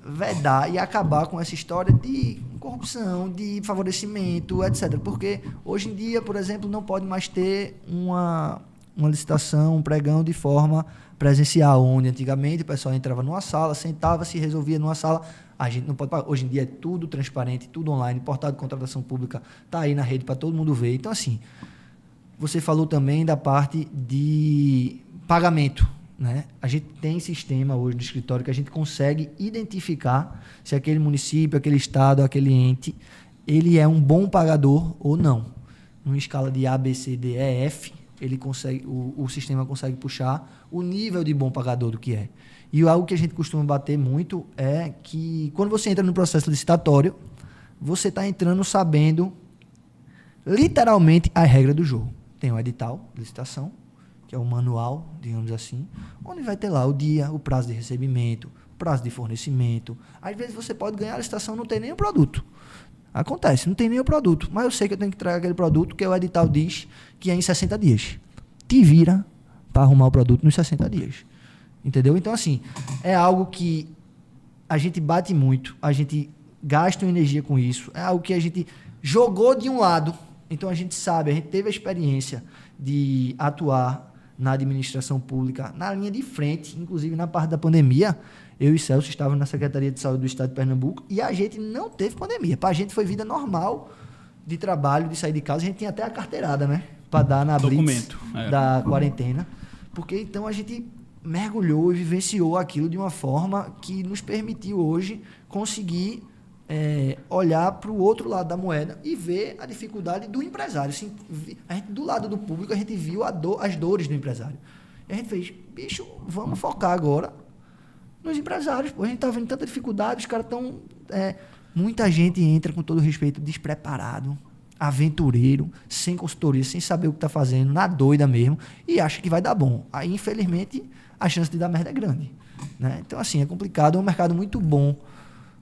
vedar e acabar com essa história de corrupção, de favorecimento, etc. Porque hoje em dia, por exemplo, não pode mais ter uma licitação, um pregão de forma presencial, onde antigamente o pessoal entrava numa sala, sentava, se resolvia numa sala. A gente não pode pagar. Hoje em dia é tudo transparente, tudo online, portal de contratação pública está aí na rede para todo mundo ver. Então, assim, você falou também da parte de pagamento, né? A gente tem sistema hoje no escritório que a gente consegue identificar se aquele município, aquele estado, aquele ente, ele é um bom pagador ou não. Numa escala de A, B, C, D, E, F, ele consegue, o sistema consegue puxar o nível de bom pagador do que é. E algo que a gente costuma bater muito é que quando você entra no processo licitatório, você está entrando sabendo literalmente a regra do jogo. Tem o edital de licitação, que é o manual, digamos assim, onde vai ter lá o dia, o prazo de recebimento, prazo de fornecimento. Às vezes você pode ganhar a licitação e não tem nem o produto. Acontece, não tem nem o produto, mas eu sei que eu tenho que trazer aquele produto que o edital diz que é em 60 dias. Te vira para arrumar o produto nos 60 dias. Entendeu? Então, assim, é algo que a gente bate muito, a gente gasta energia com isso, é algo que a gente jogou de um lado, então a gente sabe, a gente teve a experiência de atuar na administração pública, na linha de frente, inclusive na parte da pandemia. Eu e Celso estávamos na Secretaria de Saúde do Estado de Pernambuco e a gente não teve pandemia. Para a gente foi vida normal de trabalho, de sair de casa. A gente tinha até a carteirada, né? Para dar na blitz da quarentena. Porque então a gente mergulhou e vivenciou aquilo de uma forma que nos permitiu hoje conseguir olhar para o outro lado da moeda e ver a dificuldade do empresário. Assim, a gente, do lado do público, a gente viu as dores do empresário. E a gente fez, bicho, vamos focar agora nos empresários. Pô, a gente está vendo tanta dificuldade, os caras estão... muita gente entra, com todo respeito, despreparado, aventureiro, sem consultoria, sem saber o que está fazendo, na doida mesmo, e acha que vai dar bom. Aí, infelizmente, a chance de dar merda é grande, né? Então, assim, é complicado, é um mercado muito bom,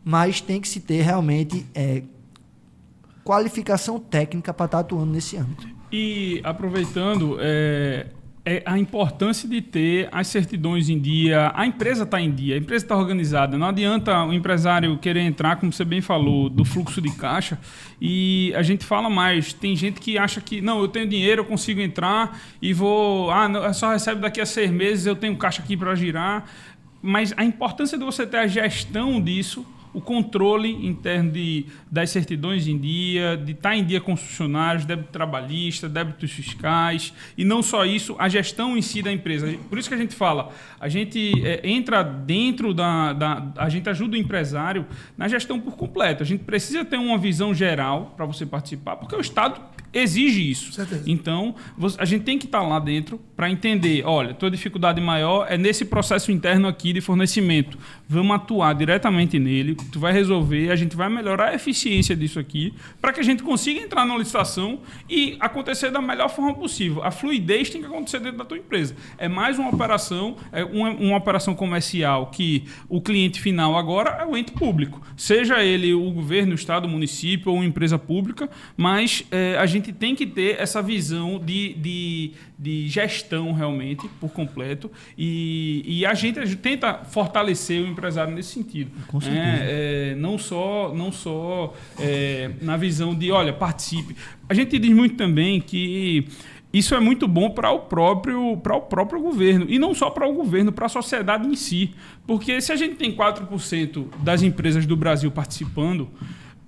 mas tem que se ter realmente qualificação técnica para estar atuando nesse âmbito. E, aproveitando, a importância de ter as certidões em dia, a empresa está em dia, a empresa está organizada. Não adianta o empresário querer entrar, como você bem falou, do fluxo de caixa. E a gente fala mais, tem gente que acha que, não, eu tenho dinheiro, eu consigo entrar e vou... não, só recebe daqui a 6 meses, eu tenho caixa aqui para girar. Mas a importância de você ter a gestão disso, o controle interno das certidões em dia, de estar em dia com os funcionários, débito trabalhista, débitos fiscais, e não só isso, a gestão em si da empresa. Por isso que a gente fala, a gente entra dentro a gente ajuda o empresário na gestão por completo. A gente precisa ter uma visão geral para você participar, porque o Estado exige isso. Certeza. Então, a gente tem que estar lá dentro para entender, olha, tua dificuldade maior é nesse processo interno aqui de fornecimento. Vamos atuar diretamente nele, tu vai resolver, a gente vai melhorar a eficiência disso aqui, para que a gente consiga entrar na licitação e acontecer da melhor forma possível. A fluidez tem que acontecer dentro da tua empresa. É mais uma operação, uma operação comercial que o cliente final agora é o ente público. Seja ele o governo, o estado, o município ou uma empresa pública, mas a gente tem que ter essa visão de gestão realmente por completo e a gente tenta fortalecer o empresário nesse sentido. Com certeza. Não só na visão de, olha, participe. A gente diz muito também que isso é muito bom para o próprio governo. E não só para o governo, para a sociedade em si. Porque se a gente tem 4% das empresas do Brasil participando,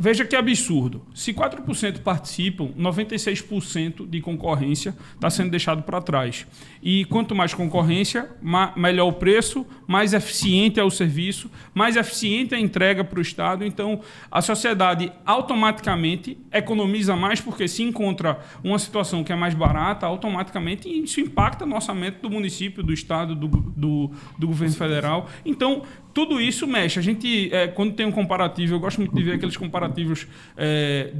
Veja que absurdo. Se 4% participam, 96% de concorrência está sendo deixado para trás. E quanto mais concorrência, melhor o preço, mais eficiente é o serviço, mais eficiente é a entrega para o Estado. Então, a sociedade automaticamente economiza mais, porque se encontra uma situação que é mais barata, automaticamente isso impacta no orçamento do município, do Estado, do governo federal. Então, tudo isso mexe. A gente, quando tem um comparativo, eu gosto muito de ver aqueles comparativos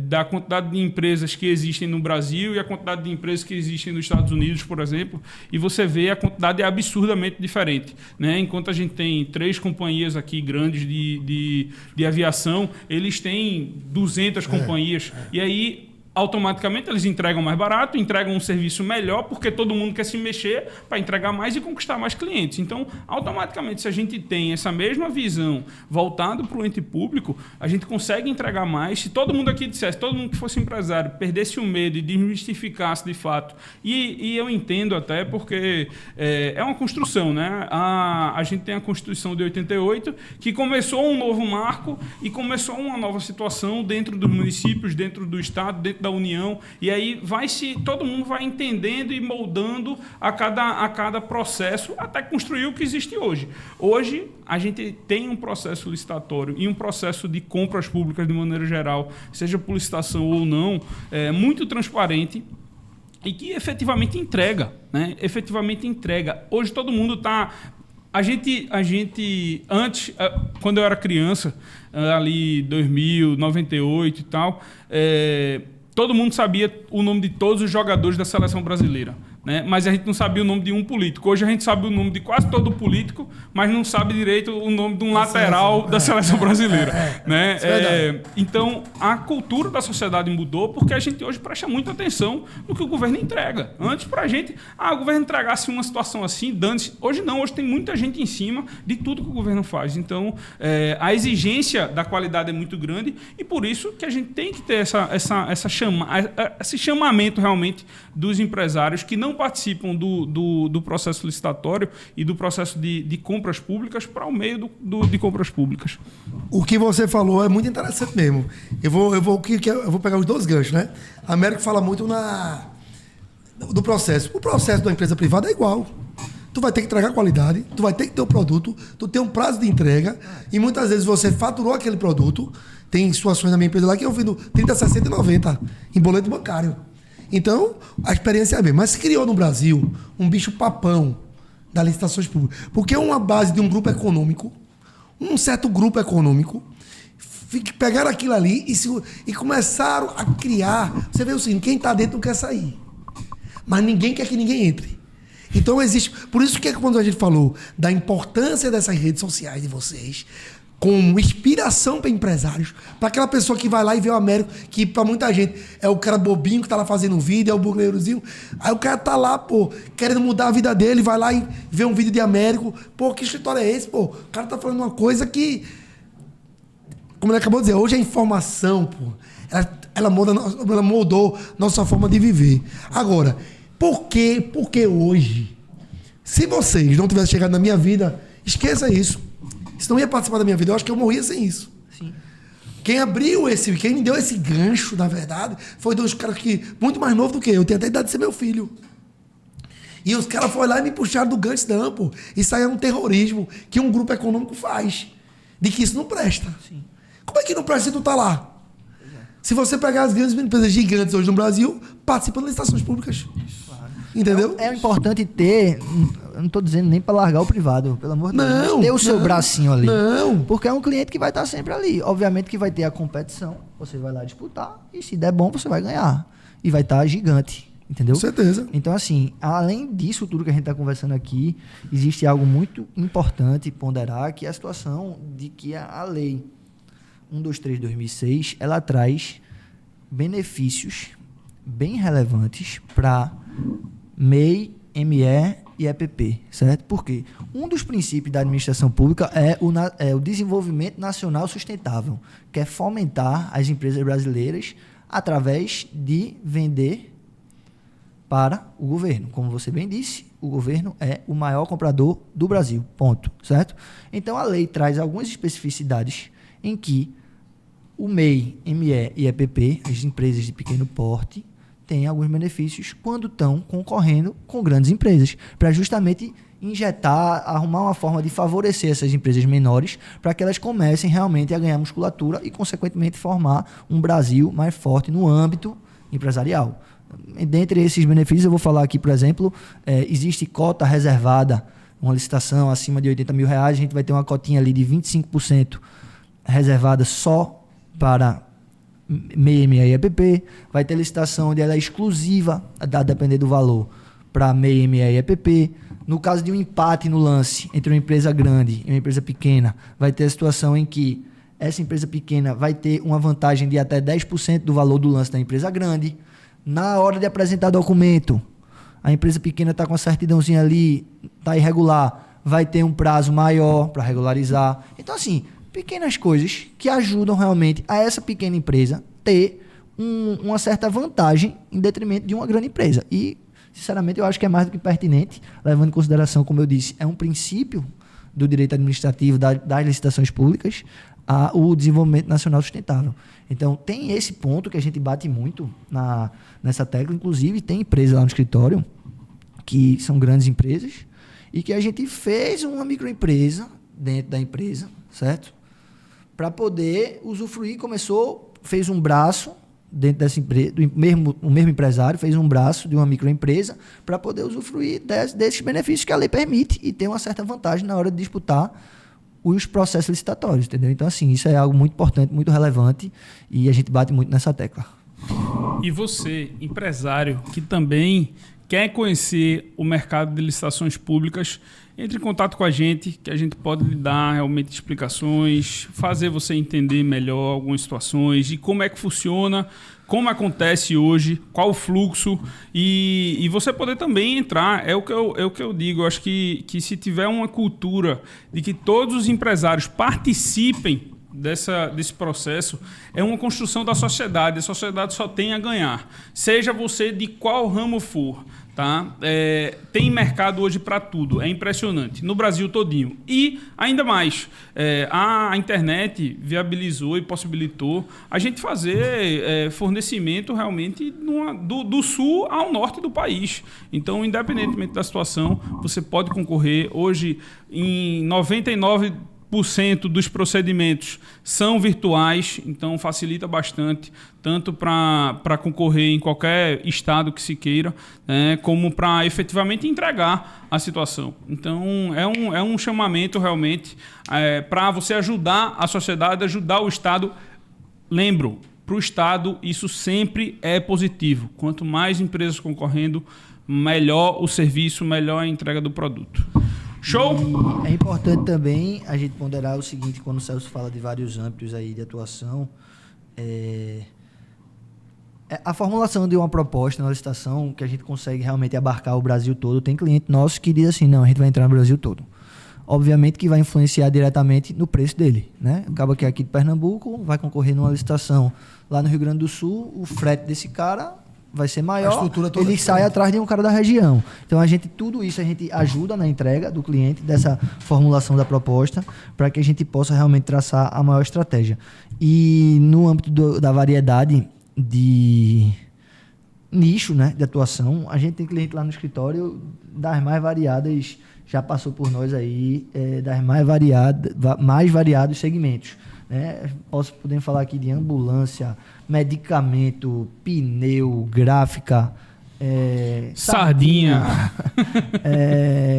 da quantidade de empresas que existem no Brasil e a quantidade de empresas que existem nos Estados Unidos, por exemplo, e você vê a quantidade é absurdamente diferente, né? Enquanto a gente tem 3 companhias aqui grandes de aviação, eles têm 200 companhias. E aí, automaticamente, eles entregam mais barato, entregam um serviço melhor, porque todo mundo quer se mexer para entregar mais e conquistar mais clientes. Então, automaticamente, se a gente tem essa mesma visão voltada para o ente público, a gente consegue entregar mais. Se todo mundo aqui dissesse, todo mundo que fosse empresário, perdesse o medo e desmistificasse de fato, e eu entendo até porque é uma construção, né? A gente tem a Constituição de 88, que começou um novo marco e começou uma nova situação dentro dos municípios, dentro do Estado, dentro da União, e aí todo mundo vai entendendo e moldando a cada processo até construir o que existe hoje. Hoje, a gente tem um processo licitatório e um processo de compras públicas de maneira geral, seja por licitação ou não, muito transparente e que efetivamente entrega, né? Efetivamente entrega. Hoje todo mundo está... A gente antes, quando eu era criança, ali 2000, 98 e tal, todo mundo sabia o nome de todos os jogadores da seleção brasileira, né? Mas a gente não sabia o nome de um político. Hoje a gente sabe o nome de quase todo político, mas não sabe direito o nome de um lateral da seleção brasileira, né? Então, a cultura da sociedade mudou porque a gente hoje presta muita atenção no que o governo entrega. Antes, para a gente, o governo entregasse uma situação assim, dane-se. Hoje não, hoje tem muita gente em cima de tudo que o governo faz. Então, a exigência da qualidade é muito grande e por isso que a gente tem que ter esse chamamento realmente dos empresários que não participam do processo licitatório e do processo de compras públicas para o meio de compras públicas. O que você falou é muito interessante mesmo. Eu vou pegar os 2 ganchos, né? A Américo fala muito do processo. O processo da empresa privada é igual. Tu vai ter que entregar qualidade, tu vai ter que ter o produto, tu tem um prazo de entrega e muitas vezes você faturou aquele produto. Tem situações na minha empresa lá que eu vendo 30, 60 e 90 em boleto bancário. Então, a experiência é a mesma. Mas se criou no Brasil um bicho papão das licitações públicas. Porque é uma base de um grupo econômico, um certo grupo econômico, pegaram aquilo ali e começaram a criar. Você vê o seguinte, quem está dentro não quer sair. Mas ninguém quer que ninguém entre. Então existe... Por isso que quando a gente falou da importância dessas redes sociais de vocês... com inspiração para empresários, para aquela pessoa que vai lá e vê o Américo, que para muita gente é o cara bobinho que tá lá fazendo um vídeo, é o burgueirozinho. Aí o cara tá lá, querendo mudar a vida dele, vai lá e vê um vídeo de Américo. Que escritório é esse, O cara tá falando uma coisa que, como ele acabou de dizer, hoje a informação, ela moldou nossa forma de viver. Agora, por que hoje, se vocês não tivessem chegado na minha vida, esqueça isso. Se não ia participar da minha vida, eu acho que eu morria sem isso. Sim. Quem me deu esse gancho, na verdade, foi 2 caras que, muito mais novo do que eu, tenho até a idade de ser meu filho. E os caras foram lá e me puxaram do gancho, não, Isso aí é um terrorismo que um grupo econômico faz. De que isso não presta. Sim. Como é que não presta se tu tá lá? Se você pegar as grandes empresas gigantes hoje no Brasil, participam de licitações públicas. Claro. Entendeu? É importante ter... Eu não estou dizendo nem para largar o privado, pelo amor de Deus. Mas ter o seu bracinho ali. Não. Porque é um cliente que vai estar sempre ali. Obviamente que vai ter a competição. Você vai lá disputar. E se der bom, você vai ganhar. E vai estar gigante. Entendeu? Com certeza. Então, assim, além disso tudo que a gente está conversando aqui, existe algo muito importante ponderar, que é a situação de que a lei 123/2006, ela traz benefícios bem relevantes para MEI, ME e EPP, certo? Por quê? Um dos princípios da administração pública é o desenvolvimento nacional sustentável, que é fomentar as empresas brasileiras através de vender para o governo. Como você bem disse, o governo é o maior comprador do Brasil, ponto, certo? Então, a lei traz algumas especificidades em que o MEI, ME e EPP, as empresas de pequeno porte, têm alguns benefícios quando estão concorrendo com grandes empresas, para justamente injetar, arrumar uma forma de favorecer essas empresas menores para que elas comecem realmente a ganhar musculatura e, consequentemente, formar um Brasil mais forte no âmbito empresarial. Dentre esses benefícios, eu vou falar aqui, por exemplo, existe cota reservada, uma licitação acima de R$80 mil, a gente vai ter uma cotinha ali de 25% reservada só para MEI, ME e EPP, vai ter licitação onde ela é exclusiva, a depender do valor, para MEI, ME e EPP. No caso de um empate no lance entre uma empresa grande e uma empresa pequena, vai ter a situação em que essa empresa pequena vai ter uma vantagem de até 10% do valor do lance da empresa grande. Na hora de apresentar documento, a empresa pequena está com a certidãozinha ali, está irregular, vai ter um prazo maior para regularizar. Então, assim, pequenas coisas que ajudam realmente a essa pequena empresa ter uma certa vantagem em detrimento de uma grande empresa. E, sinceramente, eu acho que é mais do que pertinente, levando em consideração, como eu disse, é um princípio do direito administrativo das licitações públicas o desenvolvimento nacional sustentável. Então, tem esse ponto que a gente bate muito nessa tecla. Inclusive, tem empresas lá no escritório que são grandes empresas e que a gente fez uma microempresa dentro da empresa, certo? Para poder usufruir, fez um braço dentro dessa empresa, o mesmo empresário fez um braço de uma microempresa para poder usufruir desses benefícios que a lei permite e ter uma certa vantagem na hora de disputar os processos licitatórios, entendeu? Então, assim, isso é algo muito importante, muito relevante e a gente bate muito nessa tecla. E você, empresário, que também quer conhecer o mercado de licitações públicas, entre em contato com a gente, que a gente pode lhe dar realmente explicações, fazer você entender melhor algumas situações, de como é que funciona, como acontece hoje, qual o fluxo, e você poder também entrar, é o que eu digo, eu acho que se tiver uma cultura de que todos os empresários participem desse processo, é uma construção da sociedade, a sociedade só tem a ganhar, seja você de qual ramo for. Tá? Tem mercado hoje para tudo, é impressionante, no Brasil todinho. E ainda mais, a internet viabilizou e possibilitou a gente fazer fornecimento realmente do sul ao norte do país. Então, independentemente da situação, você pode concorrer. Hoje, em 99% dos procedimentos são virtuais, então facilita bastante, tanto para concorrer em qualquer estado que se queira, como para efetivamente entregar a situação. Então, é um chamamento realmente para você ajudar a sociedade, ajudar o Estado. Lembro, para o Estado isso sempre é positivo. Quanto mais empresas concorrendo, melhor o serviço, melhor a entrega do produto. Show? É importante também a gente ponderar o seguinte, quando o Celso fala de vários âmbitos aí de atuação, a formulação de uma proposta na licitação que a gente consegue realmente abarcar o Brasil todo. Tem cliente nosso que diz assim, não, a gente vai entrar no Brasil todo. Obviamente que vai influenciar diretamente no preço dele, né? Acaba que aqui de Pernambuco vai concorrer numa licitação lá no Rio Grande do Sul, o frete desse cara vai ser maior, ele sai atrás de um cara da região. Então, tudo isso a gente ajuda na entrega do cliente, dessa formulação da proposta, para que a gente possa realmente traçar a maior estratégia. E no âmbito da variedade de nicho, né, de atuação, a gente tem cliente lá no escritório das mais variadas, já passou por nós aí, das mais variados segmentos. Podemos falar aqui de ambulância, medicamento, pneu, gráfica, sardinha.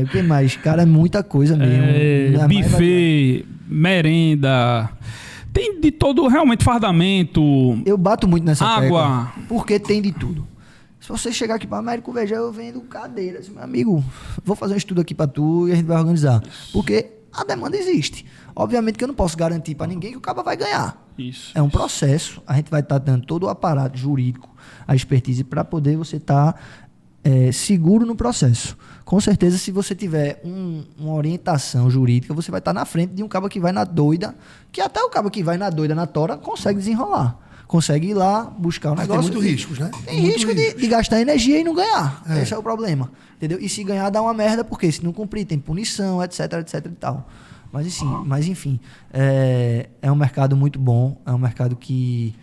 O que mais? Cara, é muita coisa mesmo. Buffet, merenda. Tem de todo, realmente, fardamento. Eu bato muito nessa água. Tecla, porque tem de tudo. Se você chegar aqui para Américo Veja, eu vendo cadeiras. Meu amigo, vou fazer um estudo aqui para tu e a gente vai organizar. Porque a demanda existe. Obviamente que eu não posso garantir para ninguém que o cara vai ganhar. Isso. É um processo. A gente vai estar dando todo o aparato jurídico, a expertise, para poder você estar seguro no processo. Com certeza, se você tiver uma orientação jurídica, você vai estar na frente de um cara que vai na doida, que até o cara que vai na doida, na tora, consegue desenrolar. Consegue ir lá, buscar um negócio. Tem muitos riscos, né? Tem risco de gastar energia e não ganhar. Esse é o problema. Entendeu? E se ganhar, dá uma merda, porque se não cumprir, tem punição, etc, etc e tal. Mas enfim, é um mercado muito bom, é um mercado que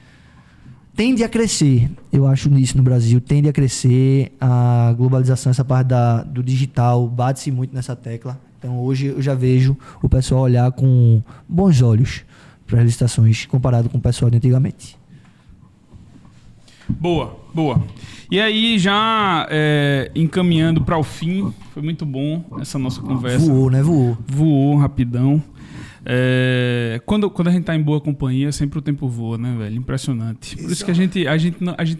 tende a crescer. Eu acho nisso no Brasil, tende a crescer. A globalização, essa parte do digital, bate-se muito nessa tecla. Então hoje eu já vejo o pessoal olhar com bons olhos para as licitações comparado com o pessoal de antigamente. Boa. E aí, já encaminhando para o fim, foi muito bom essa nossa conversa. Voou, né? Voou rapidão. Quando a gente tá em boa companhia, sempre o tempo voa, né, velho? Impressionante. Por isso que a gente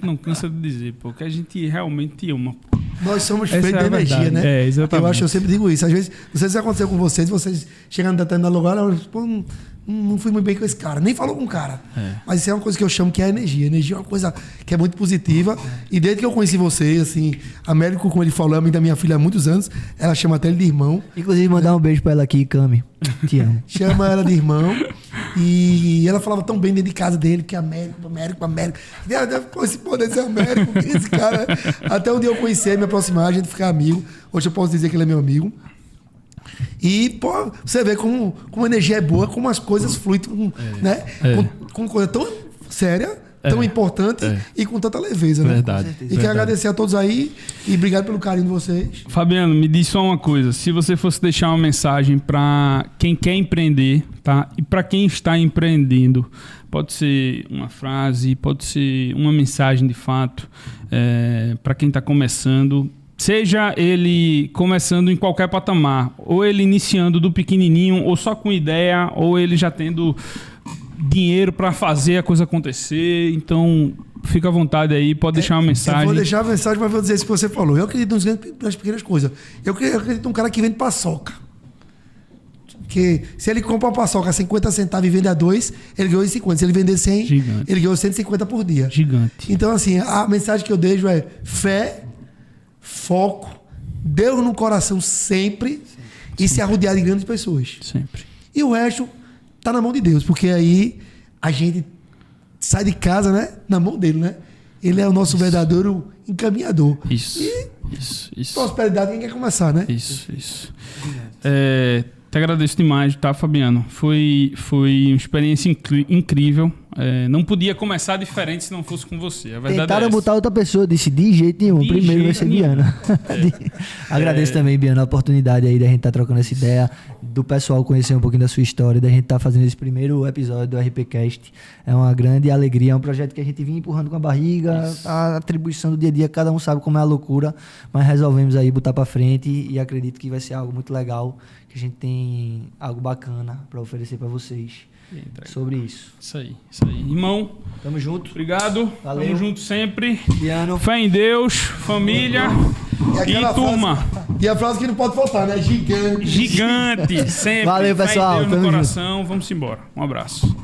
não cansa de dizer, pô, que a gente realmente ama. Nós somos feitos de energia, né? Exatamente. Eu sempre digo isso. Às vezes, não sei se aconteceu com vocês chegando em determinado lugar, pô, não fui muito bem com esse cara, nem falou com o cara. Mas isso é uma coisa que eu chamo que é energia. Energia é uma coisa que é muito positiva. E desde que eu conheci vocês, assim, Américo, como ele falou, a mãe da minha filha há muitos anos, ela chama até ele de irmão. Inclusive, mandar um beijo pra ela aqui, Cami. Te amo. Chama ela de irmão. E ela falava tão bem dentro de casa dele, que Américo. Deve esse poder ser Américo, esse cara. Até um dia eu conhecer, me aproximar, a gente ficar amigo. Hoje eu posso dizer que ele é meu amigo. E, pô, você vê como a energia é boa, como as coisas fluem, né? Com coisa tão séria, tão importante e com tanta leveza, né? Verdade. E quero agradecer a todos aí e obrigado pelo carinho de vocês. Fabiano, me diz só uma coisa. Se você fosse deixar uma mensagem para quem quer empreender, tá? E para quem está empreendendo, pode ser uma frase, pode ser uma mensagem de fato, para quem está começando. Seja ele começando em qualquer patamar, ou ele iniciando do pequenininho, ou só com ideia, ou ele já tendo dinheiro para fazer a coisa acontecer. Então, fica à vontade aí, pode deixar uma mensagem. Eu vou deixar a mensagem, mas vou dizer isso que você falou. Eu acredito nas pequenas coisas. Eu acredito num cara que vende paçoca. Porque se ele compra uma paçoca a 50 centavos e vende a 2, ele ganhou 50. Se ele vender 100, ele ganhou 150 por dia. Gigante. Então, assim, a mensagem que eu deixo é fé, foco, Deus no coração sempre e se arrodear de grandes pessoas. Sempre. E o resto tá na mão de Deus, porque aí a gente sai de casa, né? Na mão dele, né? Ele é o nosso verdadeiro encaminhador. Isso. Prosperidade, quem quer começar, né? Isso. Te agradeço demais, tá, Fabiano? Foi uma experiência incrível. Não podia começar diferente se não fosse com você. A verdade Tentaram botar outra pessoa, eu disse de jeito nenhum. Primeiro vai ser Biana. Agradeço também, Biana, a oportunidade aí da gente estar trocando essa ideia, do pessoal conhecer um pouquinho da sua história, da gente estar fazendo esse primeiro episódio do RPCast. É uma grande alegria, é um projeto que a gente vinha empurrando com a barriga, a atribuição do dia a dia, cada um sabe como é a loucura, mas resolvemos aí botar pra frente e acredito que vai ser algo muito legal, que a gente tem algo bacana para oferecer para vocês sobre isso. Isso aí. Irmão, tamo junto. Obrigado. Valeu. Tamo junto sempre. Piano. Fé em Deus, família e turma. E a frase que não pode faltar, né? Gigante. Sempre. Valeu, pessoal. Fé em Deus no Tamo coração. Vamos embora. Um abraço.